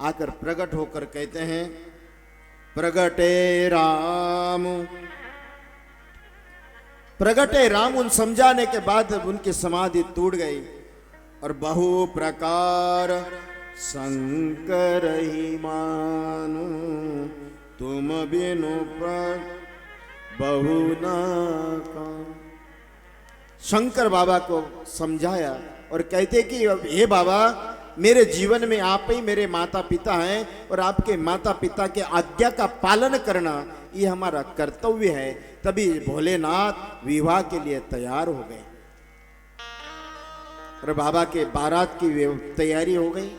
आकर प्रकट होकर कहते हैं, प्रगटे राम प्रगटे राम उन समझाने के बाद उनकी समाधि टूट गई और बहु प्रकार शंकर ही मानो तुम बिनु पर बहु ना काम। शंकर बाबा को समझाया और कहते कि हे बाबा, मेरे जीवन में आप ही मेरे माता पिता हैं और आपके माता पिता के आज्ञा का पालन करना ये हमारा कर्तव्य है। तभी भोलेनाथ विवाह के लिए तैयार हो गए और बाबा के बारात की तैयारी हो गई।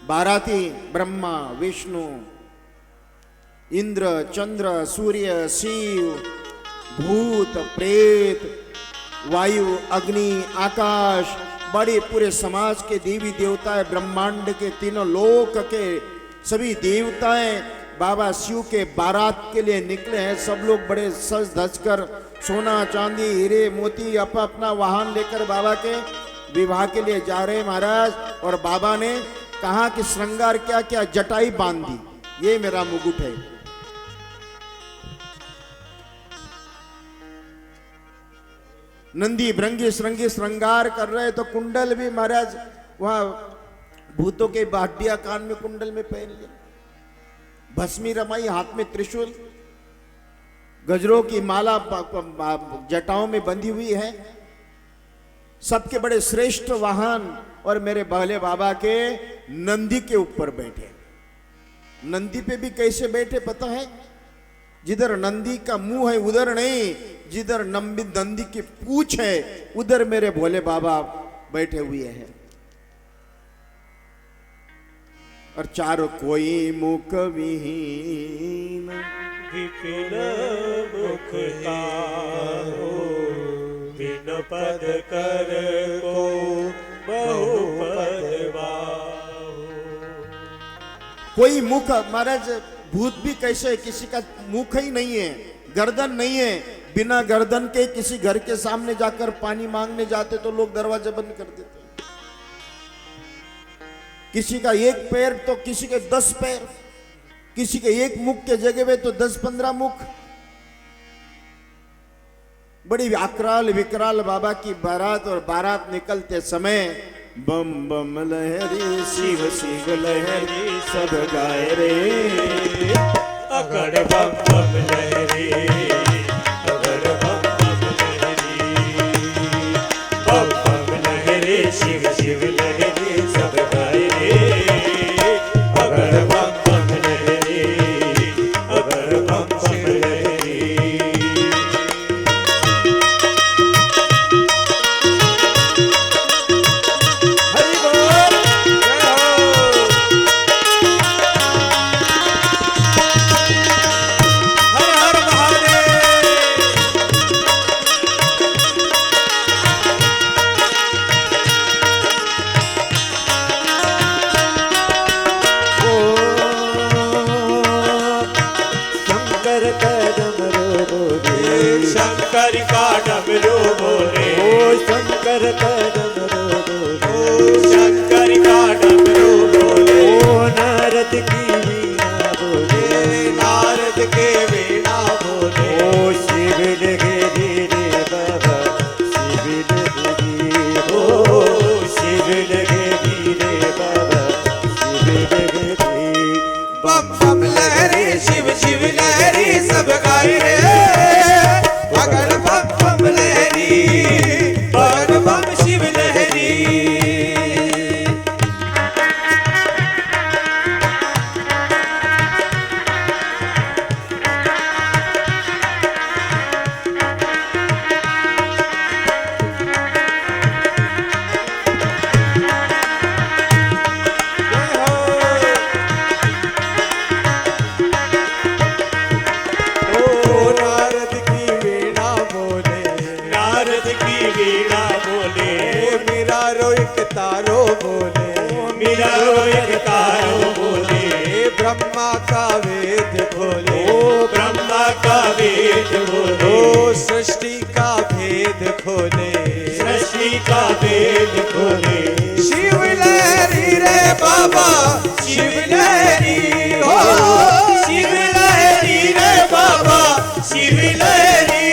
बाराती ब्रह्मा, विष्णु, इंद्र, चंद्र, सूर्य, शिव, भूत, प्रेत, वायु, अग्नि, आकाश, बड़े पूरे समाज के देवी देवताएं, ब्रह्मांड के तीनों लोक के सभी देवताएं बाबा शिव के बारात के लिए निकले हैं। सब लोग बड़े सज धज कर सोना चांदी हीरे मोती अपना वाहन लेकर बाबा के विवाह के लिए जा रहे हैं महाराज। और बाबा ने कहा कि श्रृंगार क्या क्या, जटाई बांध दी, ये मेरा मुकुट है। नंदी भृंगी श्रृंगी श्रृंगार कर रहे तो कुंडल भी महाराज वहां भूतों के बाटिया कान में कुंडल में पहन लिया, भस्मी रमाई, हाथ में त्रिशूल, गजरों की माला जटाओं में बंधी हुई है। सबके बड़े श्रेष्ठ वाहन और मेरे भोले बाबा के नंदी के ऊपर बैठे। नंदी पे भी कैसे बैठे पता है? जिधर नंदी का मुंह है उधर नहीं, जिधर नंदी की पूंछ है उधर मेरे भोले बाबा बैठे हुए हैं। और चारों कोई मुख विहीन विपिन मुख तारो, बिन पद कर को बहु पद बाहो। कोई मुख महाराज, भूत भी कैसे, किसी का मुख ही नहीं है, गर्दन नहीं है। बिना गर्दन के किसी घर के सामने जाकर पानी मांगने जाते तो लोग दरवाजा बंद कर देते। किसी का एक पैर तो किसी के 10 पैर, किसी के एक मुख के जगह पे तो 10-15 मुख। बड़ी अकराल विकराल बाबा की बारात। और बारात निकलते समय बम बम लहरी शिव शिव लहरी सब गाए रे, अगड़ बम बम लहरी, अगड़ बम बम लहरी, बम बम लहरी, शिव शिव लहरी सब गाए रे, अगड़ बम बम लहरी, अगड़ बम बम लहरी। हरि बोल, जय हो। हर हर महादेव। शंकर का डमरू बोले, शंकर का डमरू बोले, शंकर का डमरू बोले, शंकर का डमरू बोले, नारद की वीणा बोले, नारद के वीणा बोले, शिव लगे रे बाबा, शिव लगे ओ शिव लगे रे बाबा, शिव लगे बम बम लहरी, शिव शिव लहरी सब गाए रे, अगड़ बम बम लहरी, अगड़ बम शिव लहरी। ओ नारद की वीणा बोले, नारद की वीणा बोले, मेरा रोइक तारो बोले, मीरा रोयक तारो बोले, ब्रह्मा का वेद खोले, ब्रह्मा का वेद बोले, ओ सृष्टि का भेद खोले, सृष्टि का वेद खोले। शिव लहरी रे बाबा, शिव लहरी हो, शिव लहरी रे बाबा, शिव लहरी।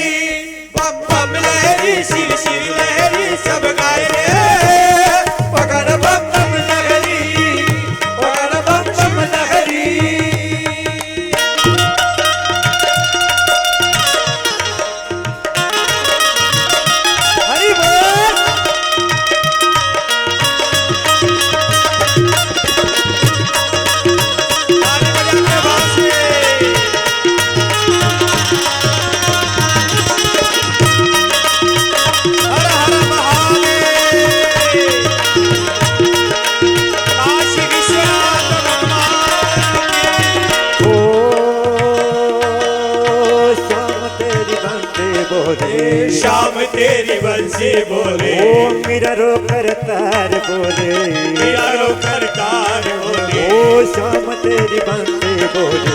बंसी बोले ओ मेरा रो करतार बोले मेरा रो करतार बोले ओ शाम तेरी बंसी बोले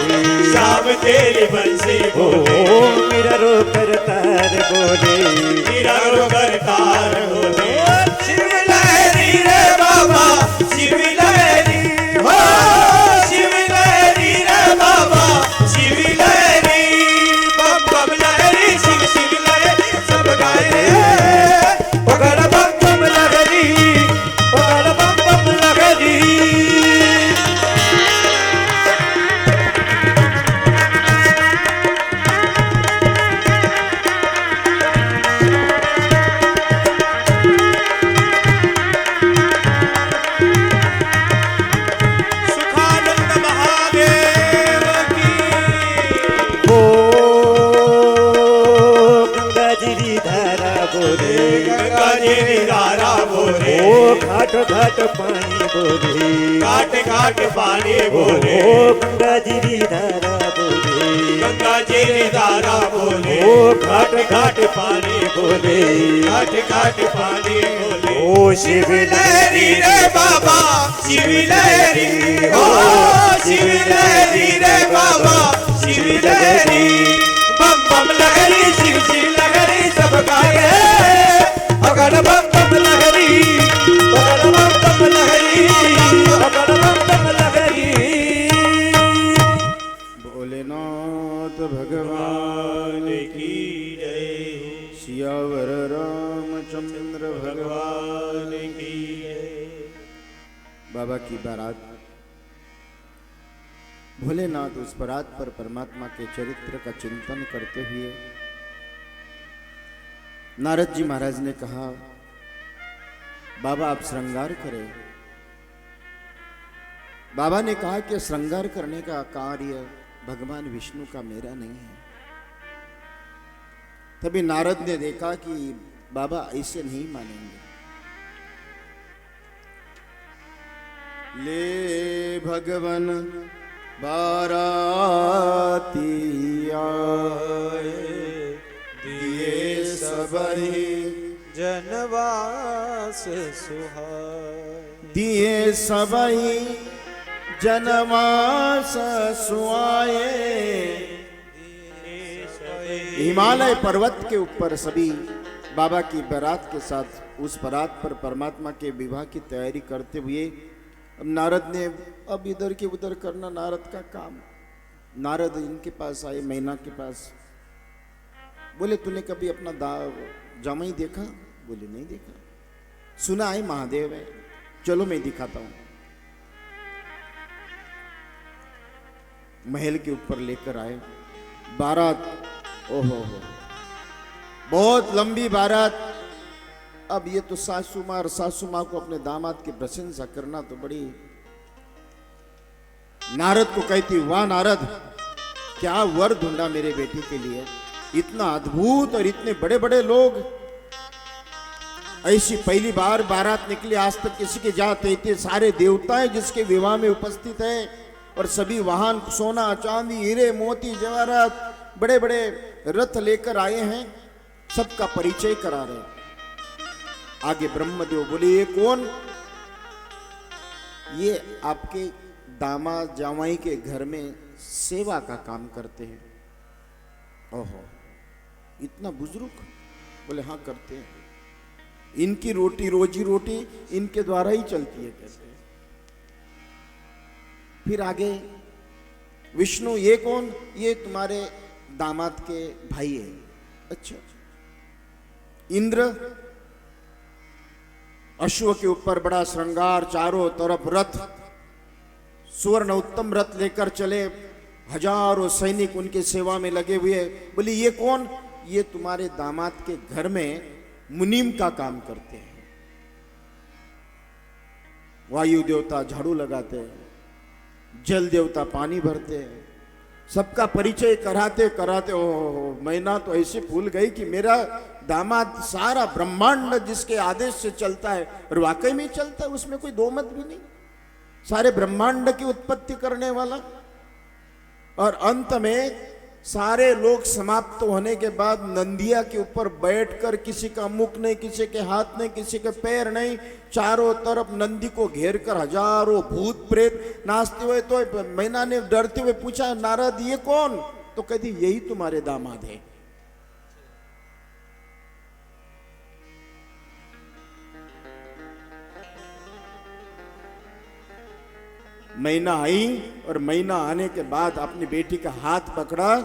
शाम तेरी बंसी ओ बोले मेरा रो करतार बोले मेरा रो करतार बोले शिव लहरी रे बाबा शिव लहरी हो शिव लहरी रे बाबा शिव लहरी बम बम लहरी शिव शिव लहरी सब गाए पकड़ बम बम लहरी पकड़ बम बम लहरी सुखानंद महादेव की ओ गंगा जी धारा बोले गंगा जी धारा बोले ओ घाट घाट पानी बोले घाट घाट पानी बोले ओ गंगा जी धारा बोले गंगा जी धारा बोले ओ घाट घाट पानी बोले घाट घाट पानी बोले ओ शिव लहरी रे बाबा शिव लहरी हो शिव लहरी रे बाबा शिव लहरी बम बम लहरी शिव शिव लहरी सब गाए अगर बम बम लहरी अगर बम बम लहरी अगर बम बम लहरी भोलेनाथ भगवान की जय सियावर रामचंद्र भगवान की जय बाबा की बारात। भोलेनाथ उस बारात पर परमात्मा के चरित्र का चिंतन करते हुए नारद जी महाराज ने कहा, बाबा आप श्रृंगार करें। बाबा ने कहा कि श्रृंगार करने का कार्य भगवान विष्णु का, मेरा नहीं है। तभी नारद ने देखा कि बाबा ऐसे नहीं मानेंगे। ले भगवन बाराती आए, दिए सबरी जनवास सुहाय दिए सबई जनवास सुआए। हिमालय पर्वत के ऊपर सभी बाबा की बारात के साथ उस बारात पर परमात्मा के विवाह की तैयारी करते हुए अब नारद ने, अब इधर के उधर करना नारद का काम। नारद इनके पास आए, मैना के पास। बोले तूने कभी अपना जामाई देखा? बोले नहीं देखा। सुना है महादेव है, चलो मैं दिखाता हूं। महल के ऊपर लेकर आए बारात। ओहो हो, बहुत लंबी बारात। अब ये तो सासू माँ और सासू माँ को अपने दामाद की प्रशंसा करना तो बड़ी। नारद को कहती, वाह नारद, क्या वर ढूंढा मेरे बेटे के लिए। इतना अद्भुत और इतने बड़े बड़े लोग। ऐसी पहली बार बारात निकली, आज तक किसी के जाते थे। सारे देवताएं जिसके विवाह में उपस्थित है और सभी वाहन, सोना चांदी हीरे मोती जवाहरात, बड़े बड़े रथ लेकर आए हैं। सबका परिचय करा रहे। आगे ब्रह्मदेव बोले, ये कौन? ये आपके दामाद जामाई के घर में सेवा का काम करते हैं। ओहो, इतना बुजुर्ग? बोले हाँ करते हैं। इनकी रोटी, रोजी रोटी इनके द्वारा ही चलती है, कहते हैं। फिर आगे विष्णु, ये कौन? ये तुम्हारे दामाद के भाई है। अच्छा। इंद्र, अश्व के ऊपर बड़ा श्रृंगार, चारों तरफ रथ, सुवर्ण उत्तम रथ लेकर चले, हजारों सैनिक उनके सेवा में लगे हुए। बोले ये कौन? ये तुम्हारे दामाद के घर में मुनीम का काम करते हैं। वायु देवता झाड़ू लगाते हैं, जल देवता पानी भरते हैं। सबका परिचय कराते कराते ओ मैना तो ऐसे भूल गई कि मेरा दामाद सारा ब्रह्मांड जिसके आदेश से चलता है, और वाकई में चलता है, उसमें कोई दो मत भी नहीं। सारे ब्रह्मांड की उत्पत्ति करने वाला और अंत में सारे लोग समाप्त होने के बाद नंदिया के ऊपर बैठकर, किसी का मुख नहीं, किसी के हाथ नहीं, किसी के पैर नहीं, चारों तरफ नंदी को घेर कर हजारों भूत प्रेत नाचते हुए, तो मैना ने डरते हुए पूछा, नारद ये कौन? तो कहती यही तुम्हारे दामाद है। मैना आई और मैना आने के बाद अपनी बेटी का हाथ पकड़ा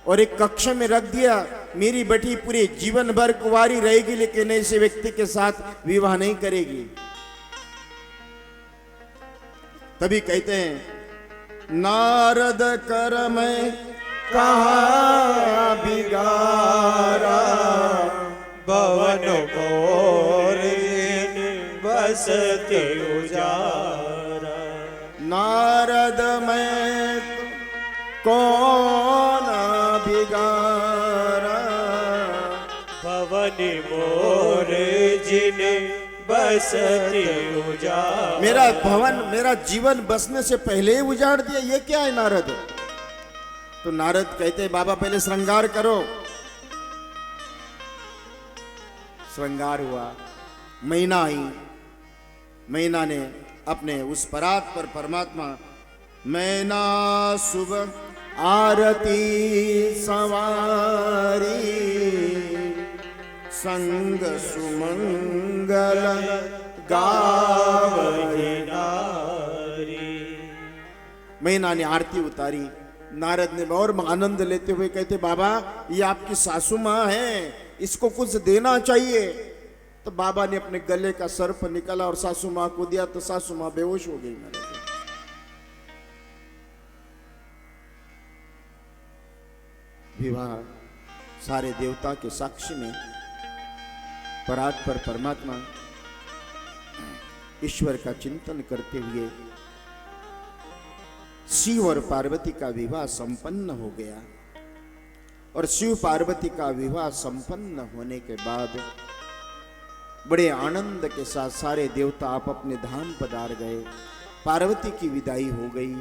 और एक कक्ष में रख दिया। मेरी बेटी पूरे जीवन भर कुंवारी रहेगी, लेकिन ऐसे व्यक्ति के साथ विवाह नहीं करेगी। तभी कहते हैं, नारद कर मैं कहाँ बिगारा, भवन मोर जिन बसती उजारा। नारद मैं कौन बिगारा, भवन मोर जिन बसती उजारा। मेरा भवन, मेरा जीवन बसने से पहले ही उजाड़ दिया, ये क्या है नारद? तो नारद कहते, बाबा पहले श्रृंगार करो। श्रृंगार हुआ, मैना आई। मैना ने अपने उस परात पर परमात्मा, मैना सुबह आरती सवारी, संग सुमंगल गावही नारी। मैना ने आरती उतारी। नारद ने और आनंद लेते हुए कहते, बाबा ये आपकी सासू माँ है, इसको कुछ देना चाहिए। तो बाबा ने अपने गले का सर्प निकाला और सासू माँ को दिया, तो सासू माँ बेहोश हो गई। विवाह सारे देवता के साक्षी में परात पर परमात्मा ईश्वर का चिंतन करते हुए शिव और पार्वती का विवाह संपन्न हो गया। और शिव पार्वती का विवाह संपन्न होने के बाद बड़े आनंद के साथ सारे देवता आप अपने धाम पधार गए। पार्वती की विदाई हो गई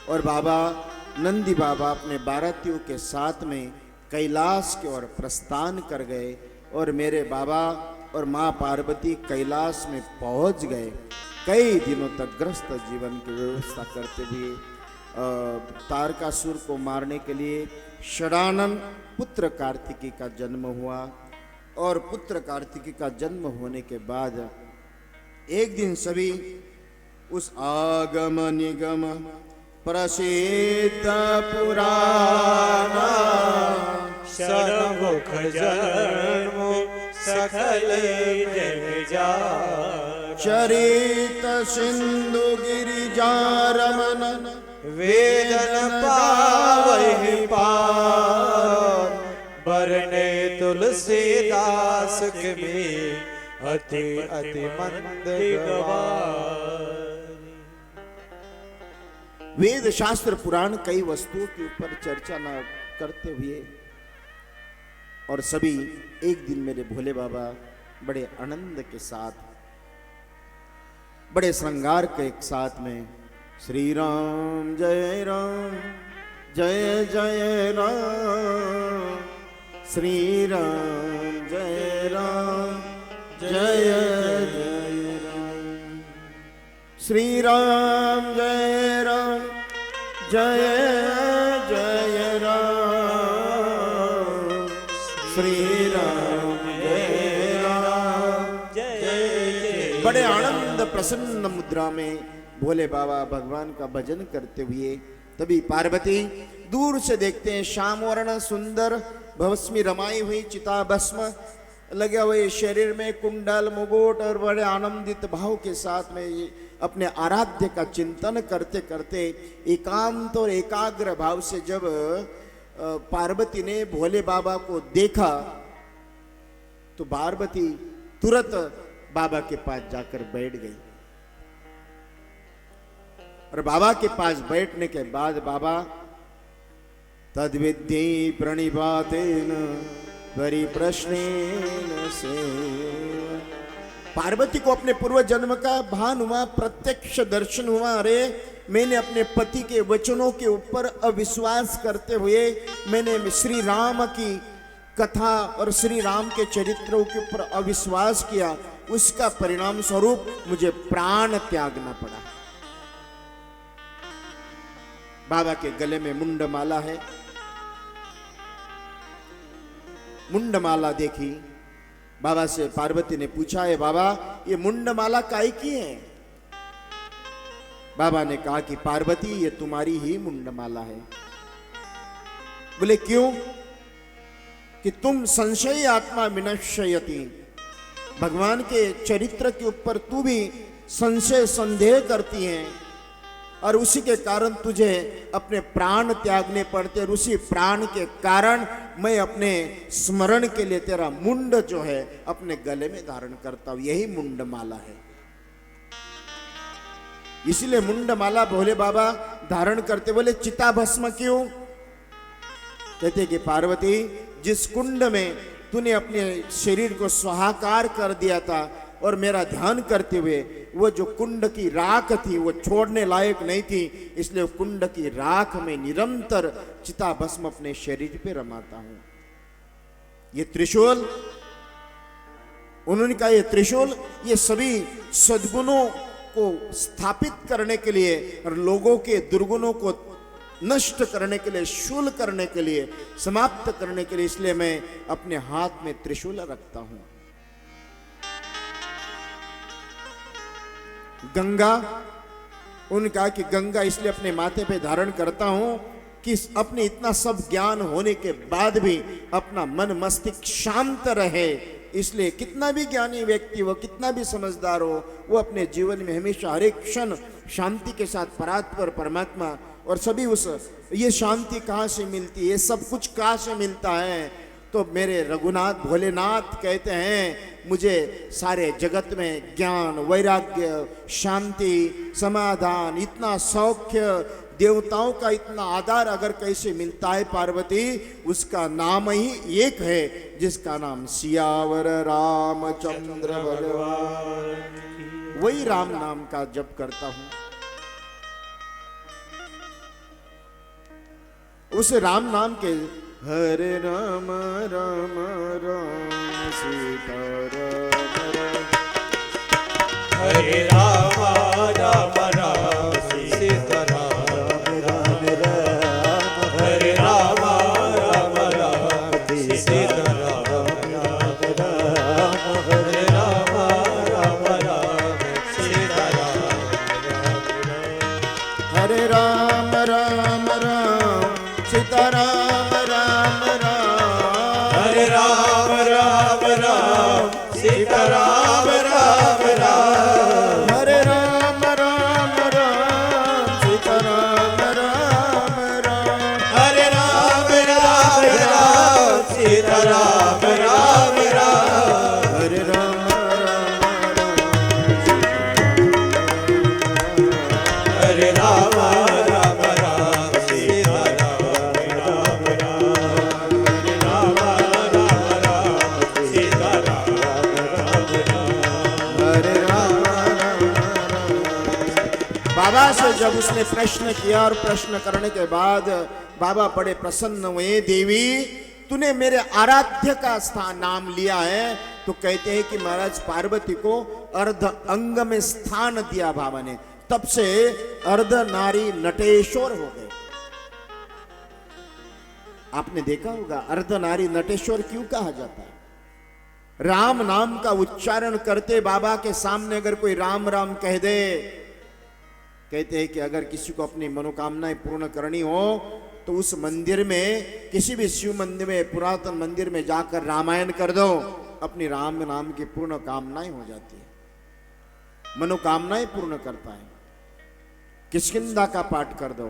और बाबा नंदी बाबा अपने बारातियों के साथ में कैलाश की ओर प्रस्थान कर गए। और मेरे बाबा और माँ पार्वती कैलाश में पहुंच गए। कई दिनों तक ग्रस्त जीवन की व्यवस्था करते हुए तारकासुर को मारने के लिए षडानन पुत्र कार्तिकी का जन्म हुआ। और पुत्र कार्तिकी का जन्म होने के बाद एक दिन सभी उस आगम निगम प्रसिद्ध पुराना, सर्वमुख जन्म सकल जग जान। चरित सिंधु गिरिजा रमन, वेदन पावहि पार। बरने तुलसीदास के में अति अति मंद गवार। वेद शास्त्र पुराण कई वस्तुओं के ऊपर चर्चा न करते हुए और सभी एक दिन मेरे भोले बाबा बड़े आनंद के साथ, बड़े श्रृंगार के एक साथ में श्री राम जय जय राम, श्री राम जय जय राम, श्री राम जय जय राम, श्री राम जय। बड़े आनंद प्रसन्न मुद्रा में भोले बाबा भगवान का भजन करते हुए तभी पार्वती दूर से देखते हैं, श्याम वर्ण सुंदर भस्मी रमाई हुई चिता भस्म लगे हुए शरीर में कुंडल मुकुट और बड़े आनंदित भाव के साथ में ये अपने आराध्य का चिंतन करते करते एकांत और एकाग्र भाव से जब पार्वती ने भोले बाबा को देखा तो पार्वती तुरंत बाबा के पास जाकर बैठ गई। और बाबा के पास बैठने के बाद बाबा तद्विद्धि प्रणिपातेन परिप्रश्नेन से पार्वती को अपने पूर्व जन्म का भान हुआ, प्रत्यक्ष दर्शन हुआ। अरे मैंने अपने पति के वचनों के ऊपर अविश्वास करते हुए मैंने श्री राम की कथा और श्री राम के चरित्रों के ऊपर अविश्वास किया, उसका परिणाम स्वरूप मुझे प्राण त्यागना पड़ा। बाबा के गले में मुंडमाला है। मुंडमाला देखी, बाबा से पार्वती ने पूछा, है बाबा ये मुंडमाला काहे की है? बाबा ने कहा कि पार्वती ये तुम्हारी ही मुंडमाला है। बोले क्यों? कि तुम संशय आत्मा विनश्यति, भगवान के चरित्र के ऊपर तू भी संशय संदेह करती है और उसी के कारण तुझे अपने प्राण त्यागने पड़ते, और उसी प्राण के कारण मैं अपने स्मरण के लिए तेरा मुंड जो है अपने गले में धारण करता हूं, यही मुंडमाला है। इसलिए मुंडमाला भोले बाबा धारण करते। बोले चिता भस्म क्यों? कहते कि पार्वती जिस कुंड में तूने अपने शरीर को स्वाहाकार कर दिया था और मेरा ध्यान करते हुए वो जो कुंड की राख थी वो छोड़ने लायक नहीं थी, इसलिए कुंड की राख में निरंतर चिता भस्म अपने शरीर पे रमाता हूं। ये त्रिशूल, उन्होंने कहा ये त्रिशूल ये सभी सद्गुणों को स्थापित करने के लिए और लोगों के दुर्गुणों को नष्ट करने के लिए, शूल करने के लिए, समाप्त करने के लिए, इसलिए मैं अपने हाथ में त्रिशूल रखता हूं। गंगा, उन्होंने कहा कि गंगा इसलिए अपने माथे पे धारण करता हूं कि अपने इतना सब ज्ञान होने के बाद भी अपना मन मस्तिष्क शांत रहे। इसलिए कितना भी ज्ञानी व्यक्ति हो, कितना भी समझदार हो, वो अपने जीवन में हमेशा हर एक क्षण शांति के साथ परात्पर परमात्मा और सभी उस ये शांति कहाँ से मिलती है, ये सब कुछ कहाँ से मिलता है? तो मेरे रघुनाथ भोलेनाथ कहते हैं मुझे सारे जगत में ज्ञान, वैराग्य, शांति, समाधान, इतना सौख्य, देवताओं का इतना आदर अगर कैसे मिलता है पार्वती, उसका नाम ही एक है जिसका नाम सियावर रामचंद्र भगवान। वही राम नाम का जप करता हूं। उस राम नाम के हरे राम राम राम सीता राम राम, हरे राम राम राम सीता राम राम राम, हरे राम राम राम सीता राम राम राम, हरे राम राम राम सीता राम राम राम, हरे राम राम राम सीता राम राम राम, हरे राम राम राम सीता राम राम राम, हरे राम राम राम सीता राम राम राम, हरे राम राम राम सीता राम राम राम, हरे राम हरे राम राम राम सीता राम राम राम, हरे राम राम राम सीता राम राम राम, हरे राम बाबा से जब उसने प्रश्न किया और प्रश्न करने के बाद बाबा बड़े प्रसन्न हुए, देवी तूने मेरे आराध्य का स्थान नाम लिया है। तो कहते हैं कि महाराज पार्वती को अर्ध अंग में स्थान दिया बाबा ने, तब से अर्ध नारी नटेश्वर हो गए। आपने देखा होगा अर्ध नारी नटेश्वर क्यों कहा जाता है? राम नाम का उच्चारण करते बाबा के सामने अगर कोई राम राम कह दे, कहते हैं कि अगर किसी को अपनी मनोकामनाएं पूर्ण करनी हो तो उस मंदिर में, किसी भी शिव मंदिर में, पुरातन मंदिर में जाकर रामायण कर दो, अपनी राम नाम की पूर्ण कामनाएं हो जाती है, मनोकामनाएं पूर्ण करता है। किष्किंधा का पाठ कर दो,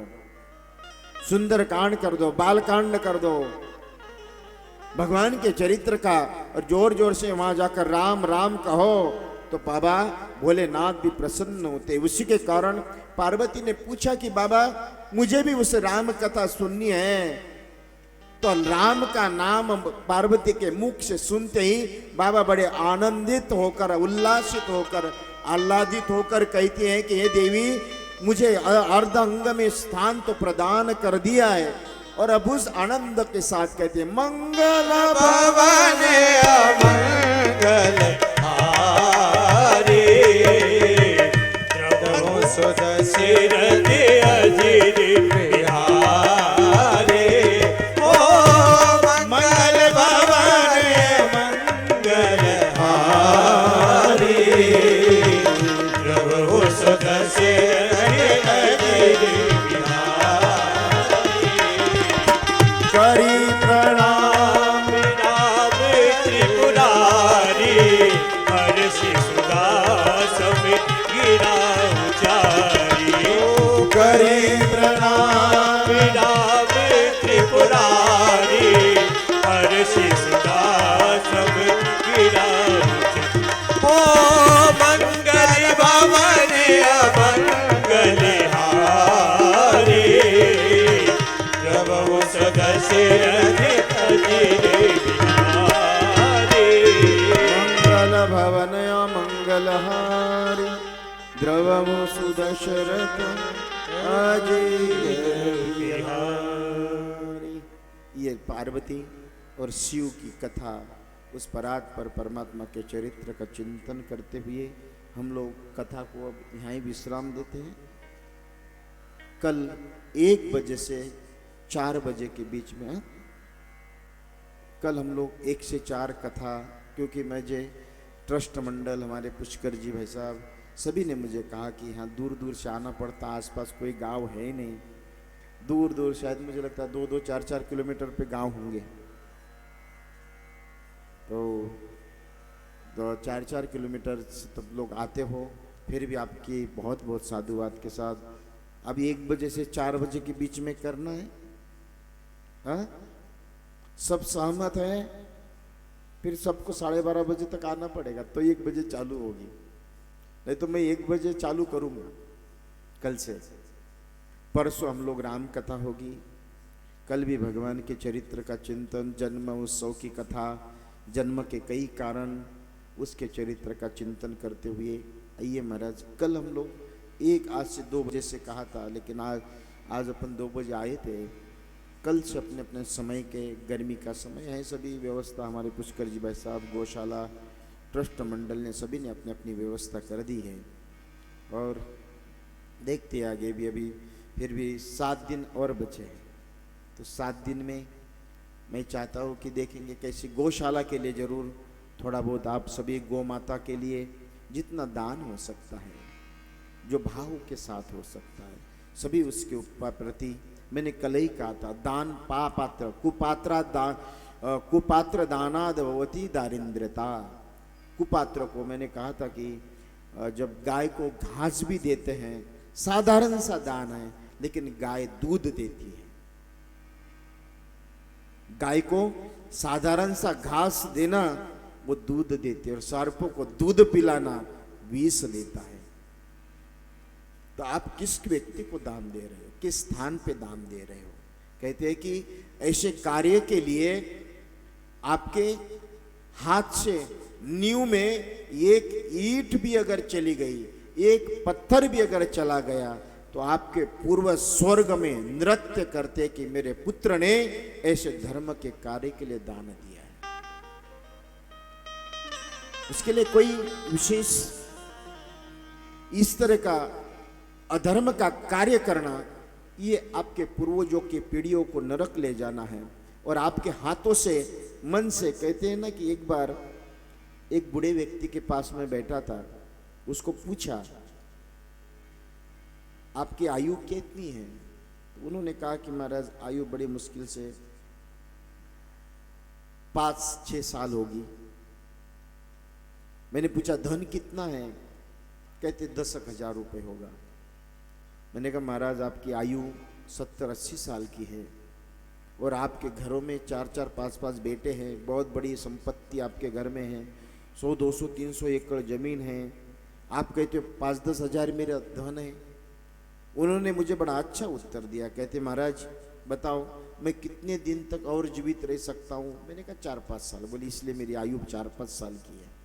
सुंदर कांड कर दो, बाल कांड कर दो, भगवान के चरित्र का, और जोर जोर से वहां जाकर राम राम कहो तो बाबा भोलेनाथ भी प्रसन्न होते। उसी के कारण पार्वती ने पूछा कि बाबा मुझे भी उस राम कथा सुननी है। तो राम का नाम पार्वती के मुख से सुनते ही बाबा बड़े आनंदित होकर, उल्लासित होकर, आह्लादित होकर कहते हैं कि हे देवी, मुझे अर्ध अंग में स्थान तो प्रदान कर दिया है। और अब उस आनंद के साथ कहते हैं मंगल भवन अमंगल हारी, द्रवहु सुध सिरति अजिरि बिहारी। ओ मंगल भवन मंगल हारी, द्रवहु सुध सिरति अजिरि करी प्रणाम राम त्रिपुरारी, हर्षि सुदास में गिरा उचारी। करी प्रणाम राम त्रिपुरारी, हर्षि सुदास में गिरा उचारी। ओ मंगल भवन अमंगल हारी, प्रभु सदस्य मंगल भवन मंगलहारी, द्रवमु सुदशरथ अजय बिहारी। ये पार्वती और शिव की कथा, उस परात पर परमात्मा के चरित्र का चिंतन करते हुए हम लोग कथा को अब यहाँ ही विश्राम देते हैं। कल 1 बजे से 4 बजे के बीच में, कल हम लोग 1 से 4 कथा, क्योंकि मुझे ट्रस्ट मंडल, हमारे पुष्कर जी भाई साहब, सभी ने मुझे कहा कि यहाँ दूर दूर से आना पड़ता, आसपास कोई गांव है ही नहीं, दूर दूर शायद मुझे लगता है 2-2, 4-4 किलोमीटर पे गांव होंगे, तो 4-4 किलोमीटर से तब लोग आते हो, फिर भी आपकी बहुत बहुत साधुवाद के साथ अब 1 बजे से 4 बजे के बीच में करना है। हाँ, सब सहमत है? फिर सबको 12:30 बजे तक आना पड़ेगा, तो 1 बजे चालू होगी, नहीं तो मैं 1 बजे चालू करूंगा कल से। परसों हम लोग राम कथा होगी, कल भी भगवान के चरित्र का चिंतन, जन्म उत्सव की कथा, जन्म के कई कारण, उसके चरित्र का चिंतन करते हुए आइए महाराज। कल हम लोग 1 आज से 2 बजे से कहा था, लेकिन आज अपन 2 बजे आए थे। कल से अपने अपने समय के, गर्मी का समय है, सभी व्यवस्था हमारे पुष्कर जी भाई साहब, गौशाला ट्रस्ट मंडल ने, सभी ने अपनी अपनी व्यवस्था कर दी है। और देखते आगे भी, अभी फिर भी 7 दिन और बचे हैं, तो 7 दिन में मैं चाहता हूँ कि देखेंगे कैसे गौशाला के लिए जरूर थोड़ा बहुत आप सभी गौ माता के लिए जितना दान हो सकता है, जो भाव के साथ हो सकता है, सभी उसके प्रति, मैंने कल ही कहा था, दान पापात्र कुपात्र दानाद भवति दारिद्र्यता। कुपात्र को मैंने कहा था कि जब गाय को घास भी देते हैं, साधारण सा दान है, लेकिन गाय दूध देती है। गाय को साधारण सा घास देना, वो दूध देती है, और सर्पों को दूध पिलाना विष देता है। तो आप किस व्यक्ति को दान दे रहे हो, किस स्थान पे दान दे रहे हो? कहते हैं कि ऐसे कार्य के लिए आपके हाथ से नींव में एक ईंट भी अगर चली गई, एक पत्थर भी अगर चला गया, तो आपके पूर्वज स्वर्ग में नृत्य करते कि मेरे पुत्र ने ऐसे धर्म के कार्य के लिए दान दिया है। उसके लिए कोई विशेष इस तरह का अधर्म का कार्य करना, ये आपके पूर्वजों की पीढ़ियों को नरक ले जाना है। और आपके हाथों से, मन से, कहते हैं ना कि एक बार एक बूढ़े व्यक्ति के पास में बैठा था, उसको पूछा आपकी आयु कितनी है? तो उन्होंने कहा कि महाराज आयु बड़ी मुश्किल से 5-6 साल होगी। मैंने पूछा धन कितना है? कहते 10,000 रुपये होगा। मैंने कहा महाराज आपकी आयु 70-80 साल की है, और आपके घरों में 4-4, 5-5 बेटे हैं, बहुत बड़ी संपत्ति आपके घर में है, 100, 200, 300 एकड़ जमीन है, आप कहते हो 5-10 हज़ार मेरा धन है। उन्होंने मुझे बड़ा अच्छा उत्तर दिया, कहते महाराज बताओ मैं कितने दिन तक और जीवित रह सकता हूँ? मैंने कहा 4-5 साल। बोले इसलिए मेरी आयु 4-5 साल की है।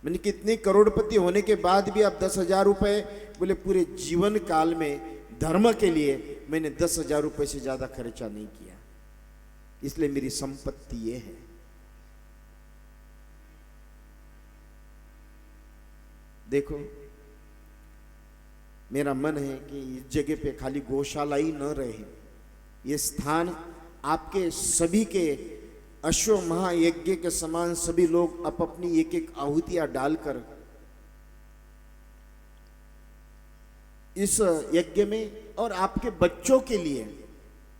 मैंने कितने करोड़पति होने के बाद भी आप 10,000 रुपए, बोले पूरे जीवन काल में धर्म के लिए मैंने 10,000 रुपए से ज्यादा खर्चा नहीं किया, इसलिए मेरी संपत्ति ये है। देखो मेरा मन है कि इस जगह पे खाली गौशाला ही न रहे, ये स्थान आपके सभी के अश्व महायज्ञ के समान सभी लोग अपनी एक एक आहुतियां डालकर इस यज्ञ में, और आपके बच्चों के लिए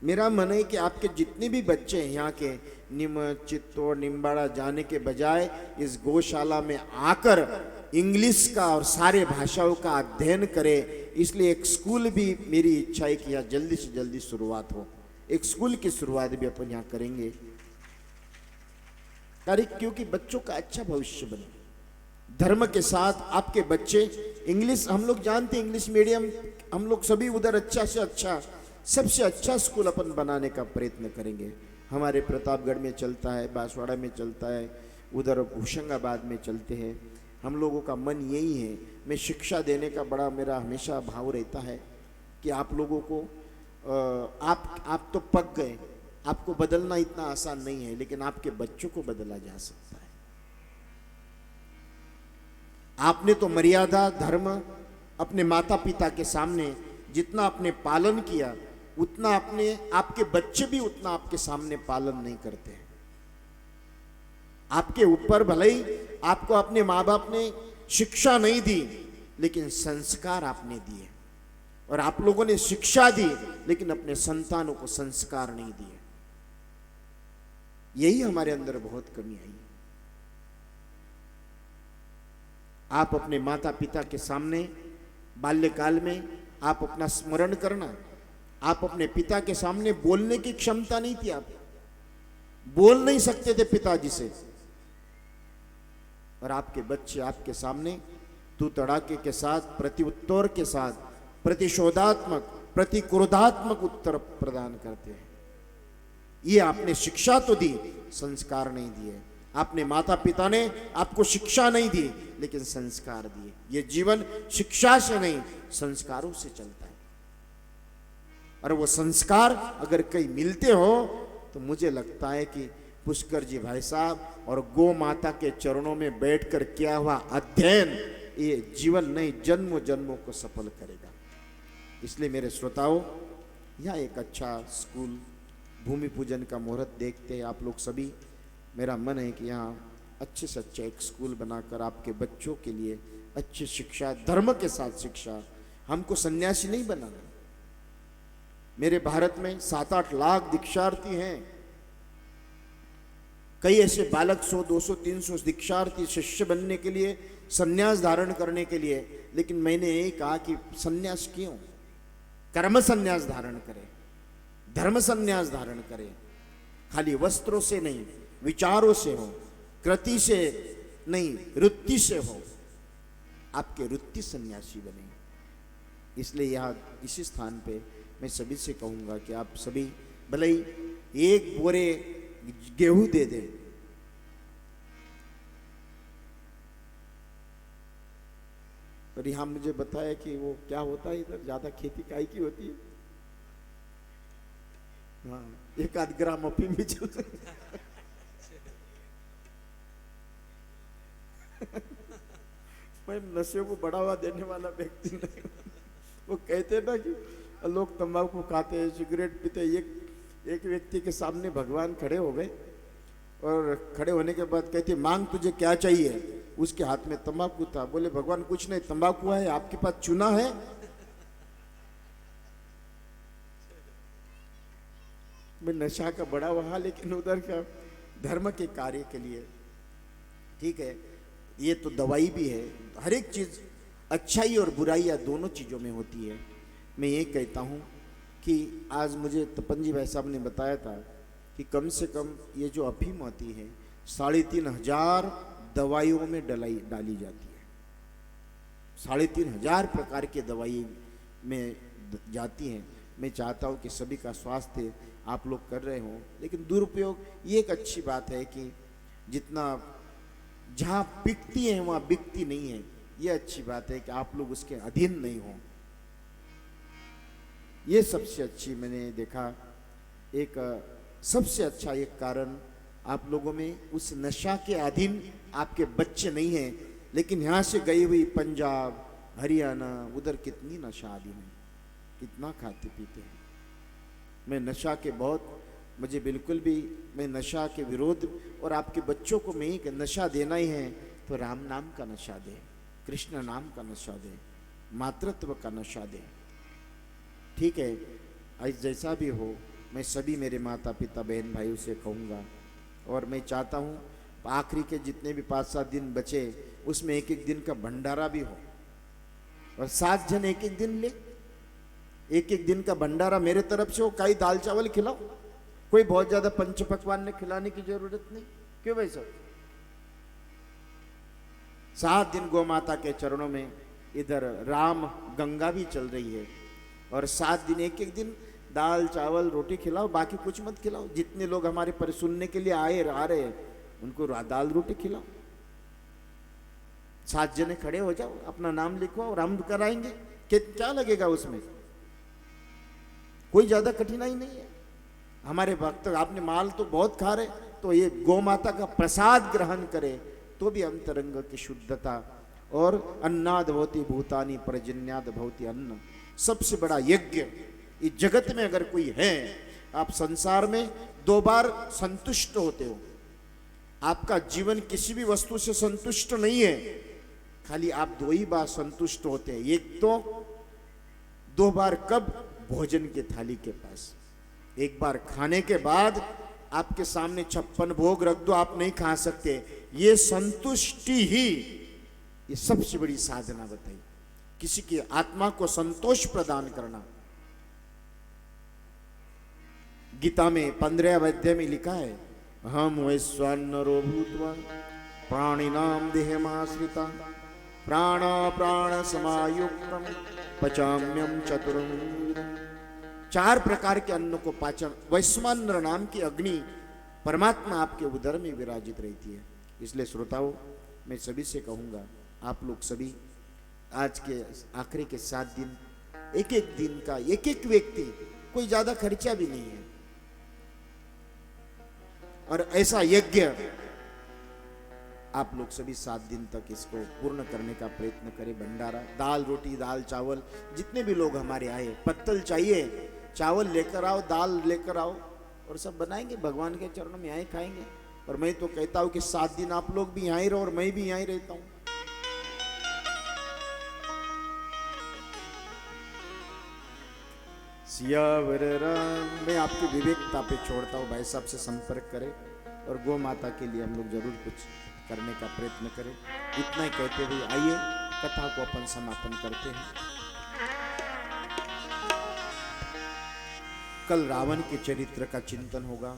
मेरा मन है कि आपके जितने भी बच्चे हैं यहाँ के, निम चित्तौड़ निम्बाड़ा जाने के बजाय इस गौशाला में आकर इंग्लिश का और सारे भाषाओं का अध्ययन करें। इसलिए एक स्कूल भी मेरी इच्छा है कि यहाँ जल्दी से जल्दी शुरुआत हो। एक स्कूल की शुरुआत भी अपन यहाँ करेंगे, क्योंकि बच्चों का अच्छा भविष्य बने। धर्म के साथ आपके बच्चे इंग्लिश, हम लोग जानते हैं इंग्लिश मीडियम, हम लोग सभी उधर अच्छा से अच्छा सबसे अच्छा स्कूल अपन बनाने का प्रयत्न करेंगे। हमारे प्रतापगढ़ में चलता है, बांसवाड़ा में चलता है, उधर होशंगाबाद में चलते हैं। हम लोगों का मन यही है, मैं शिक्षा देने का बड़ा मेरा हमेशा भाव रहता है कि आप लोगों को आप तो पक गए, आपको बदलना इतना आसान नहीं है, लेकिन आपके बच्चों को बदला जा सकता है। आपने तो मर्यादा धर्म अपने माता पिता के सामने जितना आपने पालन किया, उतना आपके बच्चे भी उतना आपके सामने पालन नहीं करते हैं। आपके ऊपर भले ही आपको अपने माँ बाप ने शिक्षा नहीं दी, लेकिन संस्कार आपने दिए, और आप लोगों ने शिक्षा दी लेकिन अपने संतानों को संस्कार नहीं दिए। यही हमारे अंदर बहुत कमी आई। आप अपने माता पिता के सामने बाल्यकाल में आप अपना स्मरण करना, आप अपने पिता के सामने बोलने की क्षमता नहीं थी, आप बोल नहीं सकते थे पिताजी से, और आपके बच्चे आपके सामने तू तड़ाके के साथ, प्रत्युत्तर के साथ, प्रतिशोधात्मक प्रतिक्रोधात्मक उत्तर प्रदान करते हैं। ये आपने शिक्षा तो दी, संस्कार नहीं दिए। आपने माता पिता ने आपको शिक्षा नहीं दी, लेकिन संस्कार दिए। ये जीवन शिक्षा से नहीं संस्कारों से चलता है, और वो संस्कार अगर कहीं मिलते हो तो मुझे लगता है कि पुष्कर जी भाई साहब और गौ माता के चरणों में बैठकर किया हुआ अध्ययन ये जीवन नहीं जन्मों जन्मों को सफल करेगा। इसलिए मेरे श्रोताओं, यहाँ एक अच्छा स्कूल भूमि पूजन का मुहूर्त देखते हैं आप लोग सभी। मेरा मन है कि यहाँ अच्छे से अच्छा एक स्कूल बनाकर आपके बच्चों के लिए अच्छी शिक्षा, धर्म के साथ शिक्षा। हमको सन्यासी नहीं बनाना। मेरे भारत में 7-8 लाख दीक्षार्थी हैं, कई ऐसे बालक 100, 200, 300 दीक्षार्थी शिष्य बनने के लिए, सन्यास धारण करने के लिए। लेकिन मैंने यही कहा कि सन्यास क्यों? कर्म सन्यास धारण करें, धर्म सन्यास धारण करें। खाली वस्त्रों से नहीं, विचारों से हो, कृति से नहीं, वृत्ति से हो। आपके वृत्ति सन्यासी बने। इसलिए यहाँ इसी स्थान पे मैं सभी से कहूँगा कि आप सभी भले ही एक बोरे गेहूं दे दें, पर यहाँ मुझे बताया कि वो क्या होता है, इधर ज्यादा खेती काई की होती है। हाँ, 1-8 ग्राम अफीम भी चलता है। मैं नशे को बढ़ावा देने वाला व्यक्ति नहीं। वो कहते ना कि लोग तंबाकू खाते हैं, सिगरेट पीते। एक व्यक्ति के सामने भगवान खड़े हो गए, और खड़े होने के बाद कहते मांग तुझे क्या चाहिए। उसके हाथ में तंबाकू था। बोले भगवान कुछ नहीं, तंबाकू है, आपके पास चूना है? मैं नशा का बड़ा वहा, लेकिन उधर का धर्म के कार्य के लिए ठीक है। ये तो दवाई भी है। हर एक चीज अच्छाई और बुराई दोनों चीजों में होती है। मैं ये कहता हूँ कि आज मुझे तपन जी भाई साहब ने बताया था कि कम से कम ये जो अफीम होती है 3,500 दवाइयों में डाली जाती है। 3,500 प्रकार के दवाई में जाती हैं। मैं चाहता हूँ कि सभी का स्वास्थ्य आप लोग कर रहे हों, लेकिन दुरुपयोग ये एक अच्छी बात है कि जितना जहाँ बिकती है वहाँ बिकती नहीं है। ये अच्छी बात है कि आप लोग उसके अधीन नहीं हो। ये सबसे अच्छी मैंने देखा, एक सबसे अच्छा एक कारण आप लोगों में उस नशा के अधीन आपके बच्चे नहीं हैं, लेकिन यहाँ से गई हुई पंजाब हरियाणा उधर कितनी नशा अधीन है, कितना खाते पीते हैं। मैं नशा के बहुत, मुझे बिल्कुल भी, मैं नशा के विरोध, और आपके बच्चों को मैं ही नशा देना ही है तो राम नाम का नशा दे, कृष्ण नाम का नशा दे, मातृत्व का नशा दे। ठीक है, आज जैसा भी हो, मैं सभी मेरे माता पिता बहन भाइयों से कहूँगा, और मैं चाहता हूँ आखिरी के जितने भी 5-7 दिन बचे उसमें एक एक दिन का भंडारा भी हो, और 7 जन एक एक दिन ले, एक एक दिन का भंडारा मेरे तरफ से हो। कई दाल चावल खिलाओ, कोई बहुत ज्यादा पंच पकवान ने खिलाने की जरूरत नहीं। क्यों भाई साहब? 7 दिन गौ माता के चरणों में इधर राम गंगा भी चल रही है, और 7 दिन एक एक दिन दाल चावल रोटी खिलाओ, बाकी कुछ मत खिलाओ। जितने लोग हमारे पर सुनने के लिए आ रहे हैं उनको दाल रोटी खिलाओ। 7 जने खड़े हो जाओ, अपना नाम लिखो और हम कराएंगे। क्या लगेगा उसमें? कोई ज्यादा कठिनाई नहीं है। हमारे भक्त आपने माल तो बहुत खा रहे, तो ये गौ माता का प्रसाद ग्रहण करे तो भी अंतरंग की शुद्धता। और अन्नाद भवति भूतानि पर्जन्याद भवति अन्न, सबसे बड़ा यज्ञ इस जगत में अगर कोई है। आप संसार में 2 बार संतुष्ट होते हो। आपका जीवन किसी भी वस्तु से संतुष्ट नहीं है, खाली आप 2 ही बार संतुष्ट होते हैं। एक तो 2 बार कब? भोजन के थाली के पास। एक बार खाने के बाद आपके सामने 56 भोग रख दो, आप नहीं खा सकते। ये संतुष्टि ही ये सबसे बड़ी साधना बताई, किसी की आत्मा को संतोष प्रदान करना। गीता में 15वें अध्याय में लिखा है, हम वैश्वानरो भूत्वा प्राणिनाम देहमाश्रिता प्राणा प्राण समायुक्तम पचाम्यम चतुर्विधम्। 4 प्रकार के अन्न को पाचन, वैश्वानर नाम की अग्नि परमात्मा आपके उदर में विराजित रहती है। इसलिए श्रोताओं, मैं सभी से कहूंगा, आप लोग सभी आज के आखिरी के 7 दिन, एक एक दिन का एक एक व्यक्ति, कोई ज्यादा खर्चा भी नहीं है, और ऐसा यज्ञ आप लोग सभी 7 दिन तक इसको पूर्ण करने का प्रयत्न करें। भंडारा, दाल रोटी, दाल चावल, जितने भी लोग हमारे आए, पत्तल चाहिए, चावल लेकर आओ, दाल लेकर आओ, और सब बनाएंगे, भगवान के चरणों में आए खाएंगे। और मैं तो कहता हूं कि 7 दिन आप लोग भी यहीं रहो और मैं भी यहीं रहता हूं। सियावर राम। मैं आपकी विवेकता पे छोड़ता हूं, भाई साहब से संपर्क करें और गौ माता के लिए हम लोग जरूर कुछ करने का प्रयत्न करें। इतना ही कहते हुए आइए कथा को अपन समापन करते हैं। कल रावण के चरित्र का चिंतन होगा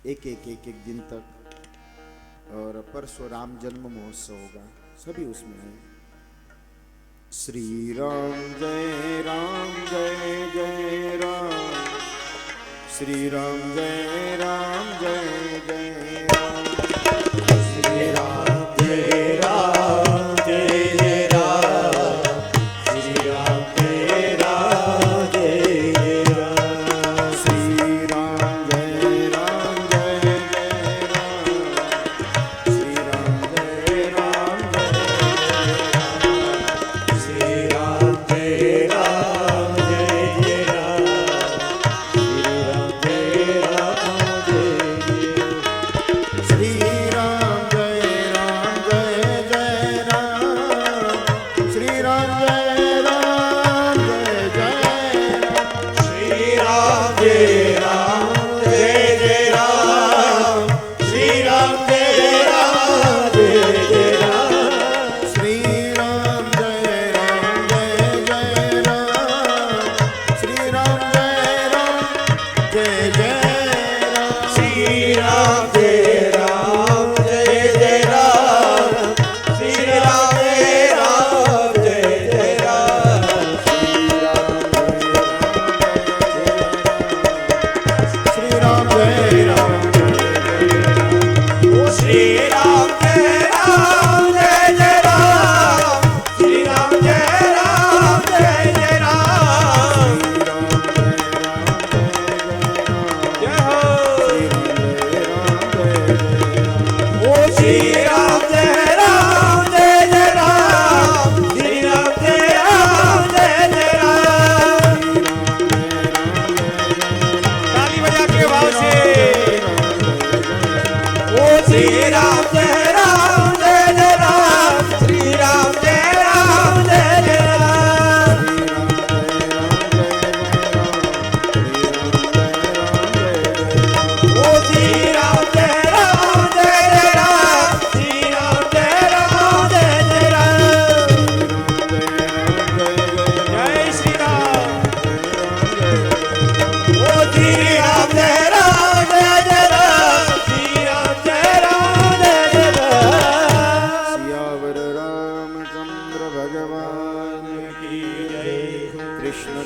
एक एक दिन तक, और परसों राम जन्म महोत्सव होगा, सभी उसमें है। श्री राम जय राम जय जय राम, श्री राम जय राम जय जय राम, श्री राम जय राम जय जय राम, श्री राम जय राम जय जय राम, श्री राम जय राम जय जय राम, श्री राम जय राम जय जय राम, श्री राम जय राम जय जय राम, श्री राम जय राम जय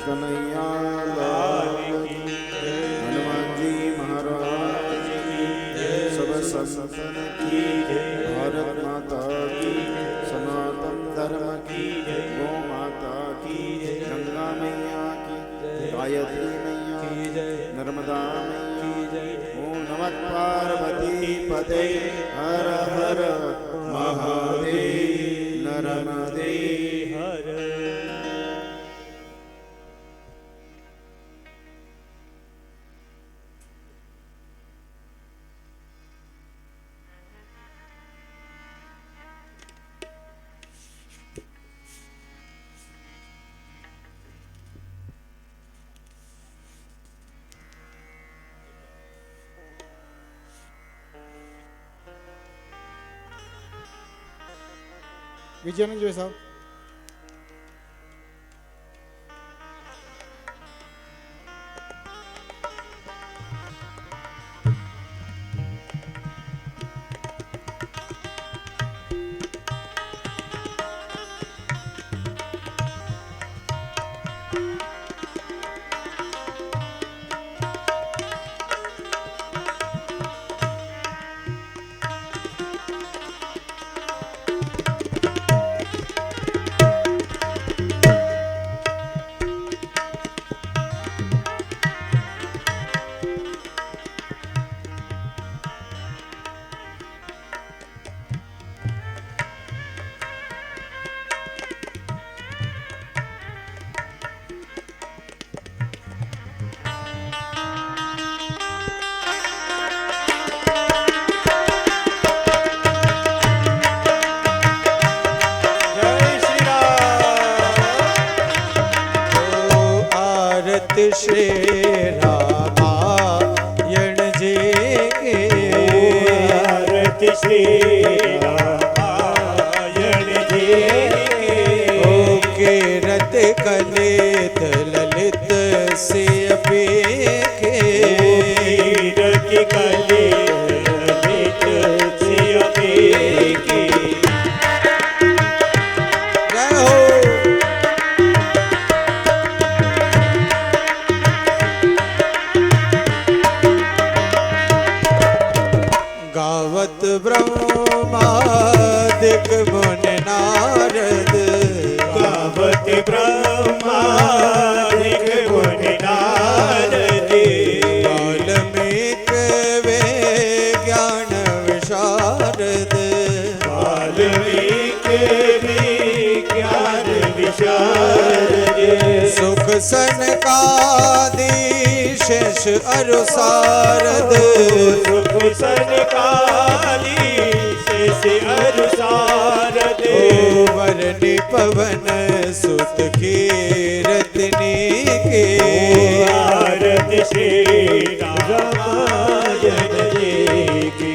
कन्हैया लाल की हनुमान जी महाराज की सब संतन की भारत माता की सनातन धर्म की गौ माता की गंगा मैया की गायत्री मैया की नर्मदा मैया की ओम नमः पार्वती पते हर हर महादेव नर्मदे हर। विजयानंद जी साहब श्री रामायण जी के आरती श्री रामायण जी के रत कलित ललित से अपे के रत कलित ललित से अपे के जय हो। गावत ब्रह्मादिक मुनि नारद गावत ब्रह्मादिक मुनि नारद वाल्मीक वे ज्ञान विशारद वाल्मीक वे ज्ञान विशारद सुख सनकादिशेष अरुसारद सुख सनकाली शेष अरुसारद वरनि पवन सुत की रत्नी के आरती श्री रामायण जी की।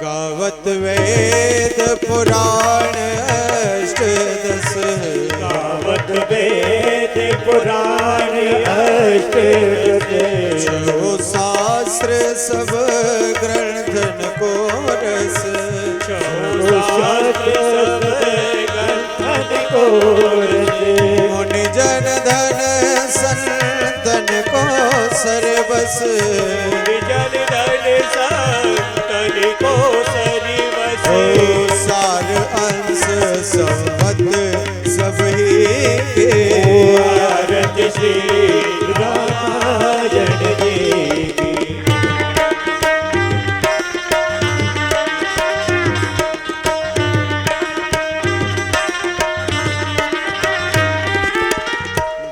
गावत वेद पुराण अष्टदश गावत वेद पुराण अष्टदश छो शास्त्र सब ग्रंथन को रस छो शास्त्र सब ग्रंथन को रस मुनि जन धन संतन को सरबस जन धन संतन को सरबस सार अंश संपत सब ही के आरती श्री रामायण जी की।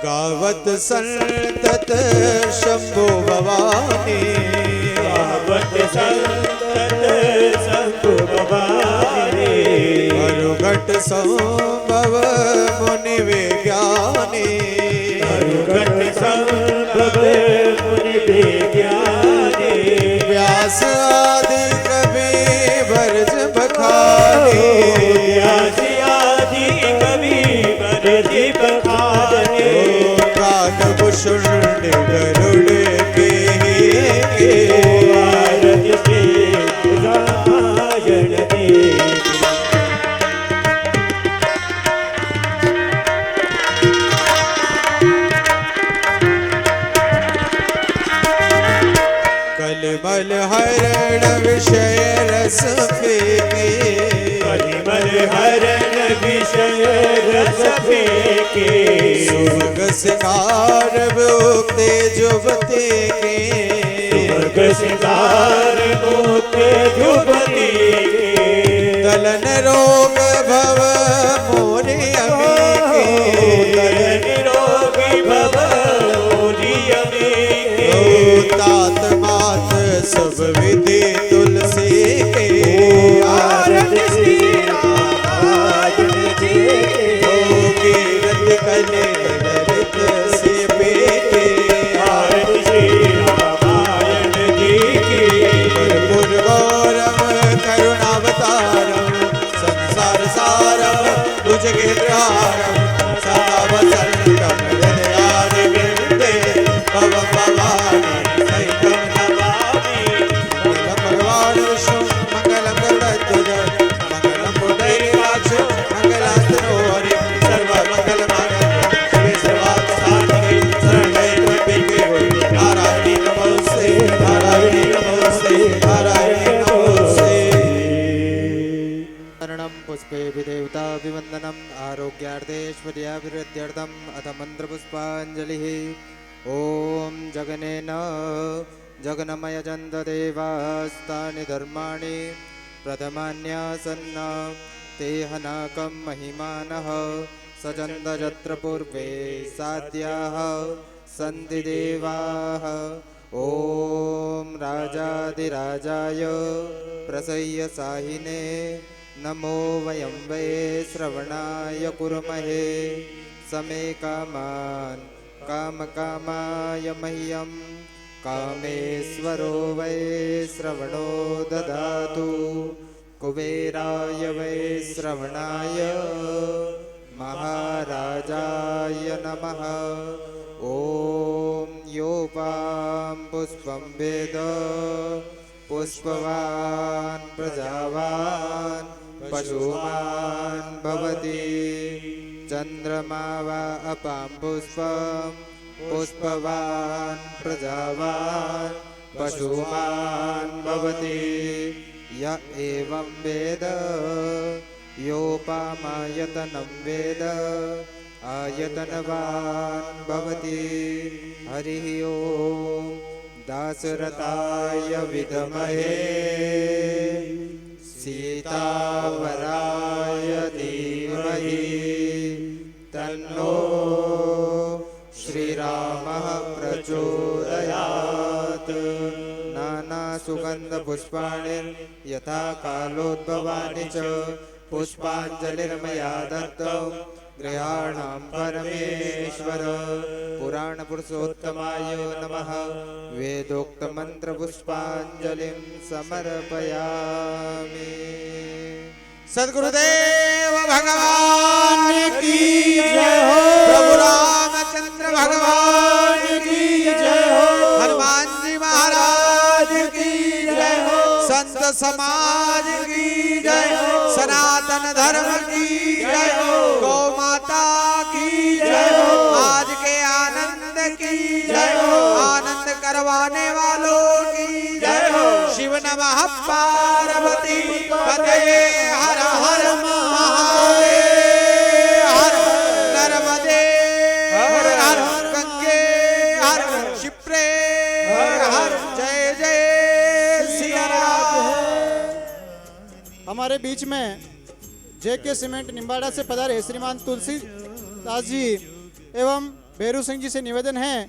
गावत संतत शंभो भवानी गावत संतत शंभो भवानी हरुघट संभव मुनि विज्ञानी हरुघट संभव मुनि विज्ञानी व्यास आदि कवि भरज बखानी व्यास आदि कवि भरज बखानी कानव शुंड गरुड़ के परिमल हरण विषय रस फेंके परिमल हरण विषय रस फेंके सुभग सिंगार भोगते जुबते के सुभग सिंगार भोगते जुबते के दलन रोग भव मोरे अमी दलन रोगी भव मोरी अमी के तात मात सब विधि तुलसी के आरती श्री रामायण जी के कीरत कले ललित से पेटे आरती श्री रामायण जी की कर्पूर गौरव करुणावतारम संसार सारम तुझके द्वारम सदा वसंतम हृदयादि वृंदे भव भवानी सहितम नमामि मंगलम भगवान विष्णु मंगलम गरुड़ध्वज मंगलम पुंडरीकाक्ष मंगलास्त्रो हरि सर्व मंगल मांगल्ये शिवे सर्वार्थ साधिके शरण्ये त्र्यंबके गौरी नारायणी नमोस्तुते नारायणी नमोस्तुते नारायणी नमोस्तुते शरणं पुष्पे विदेवता विवन्दनम् आरोग्यार्थैश्वर्याभिवृद्ध्यर्थम् अथ मन्त्रपुष्पाञ्जलिः ॐ जगनेन जगनमयजन्त देवास्तानि धर्माणि प्रथमान्यासन्न ते हनाकं महिमानः सजन्त यत्र पूर्वे साध्याः सन्ति देवाः ॐ राजाधिराजाय प्रसह्य साहिने नमो वयं वै श्रवणाय कुर्महे समे कामान् कामकामाय मह्यं कामेश्वरो वै श्रवणो ददातु कुबेराय वै श्रवणाय महाराजाय नमः ॐ योपां पुष्पं वेद पुष्पवान् प्रजावान् पशुमान् भवति चन्द्रमा वा अपां पुष्पं पुष्पवान् प्रजावान् पशुमान् भवति य एवं वेद योपामायतनं वेद आयतनवान् भवति हरिः ओम दासरथाय विद्महे सीतावराय धीमहि तन्नो श्रीरामः प्रचोदयात् नानासुगन्धपुष्पाणि यथा कालोद्भवानि च पुष्पाञ्जलिर्मया दत्तं गृहाणां परमेश्वर पुराणपुरुषोत्तमाय नमः वेदोक्तमन्त्रपुष्पाञ्जलिं समर्पयामि। सद्गुरुदेव भगवान की जय हो। प्रभु रामचंद्र भगवान की जय हो। हनुमान जी महाराज की जय हो। संत समाज की जय हो। सनातन धर्म की जय हो। गौ माता की जय हो। आज के आनंद की जय हो। आनंद करवाने वालों की जय हो। शिव नमः पार्वती पतये हर हर महादेव हर नर्मदे हर हर गंगे हर क्षिप्रे हर हर जय जय सिया राम। हमारे बीच में जेके सीमेंट निम्बाड़ा से पधारे श्रीमान तुलसी दास जी एवं भैरू सिंह जी से निवेदन है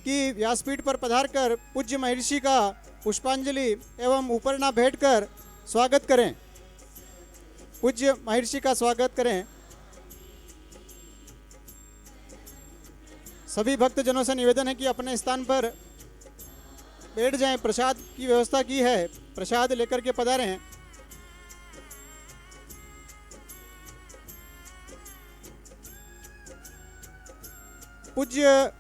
कि व्यासपीठ पर पधारकर पूज्य महर्षि का पुष्पांजलि एवं ऊपरना भेंट कर स्वागत करें। पूज्य महर्षि का स्वागत करें। सभी भक्तजनों से निवेदन है कि अपने स्थान पर बैठ जाएं। प्रसाद की व्यवस्था की है, प्रसाद लेकर के पधारें। पूज्य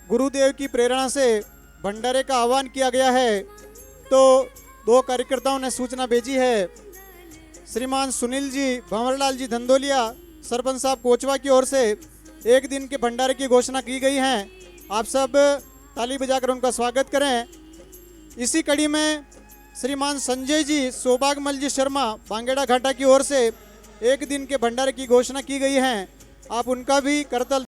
गुरुदेव की प्रेरणा से भंडारे का आह्वान किया गया है, तो दो कार्यकर्ताओं ने सूचना भेजी है। श्रीमान सुनील जी भंवरलाल जी धंधोलिया सरपंच साहब कोचवा की ओर से एक दिन के भंडारे की घोषणा की गई है। आप सब ताली बजाकर उनका स्वागत करें। इसी कड़ी में श्रीमान संजय जी सौभागमल जी शर्मा बांगेड़ा घाटा की ओर से 1 दिन के भंडारे की घोषणा की गई है। आप उनका भी करतल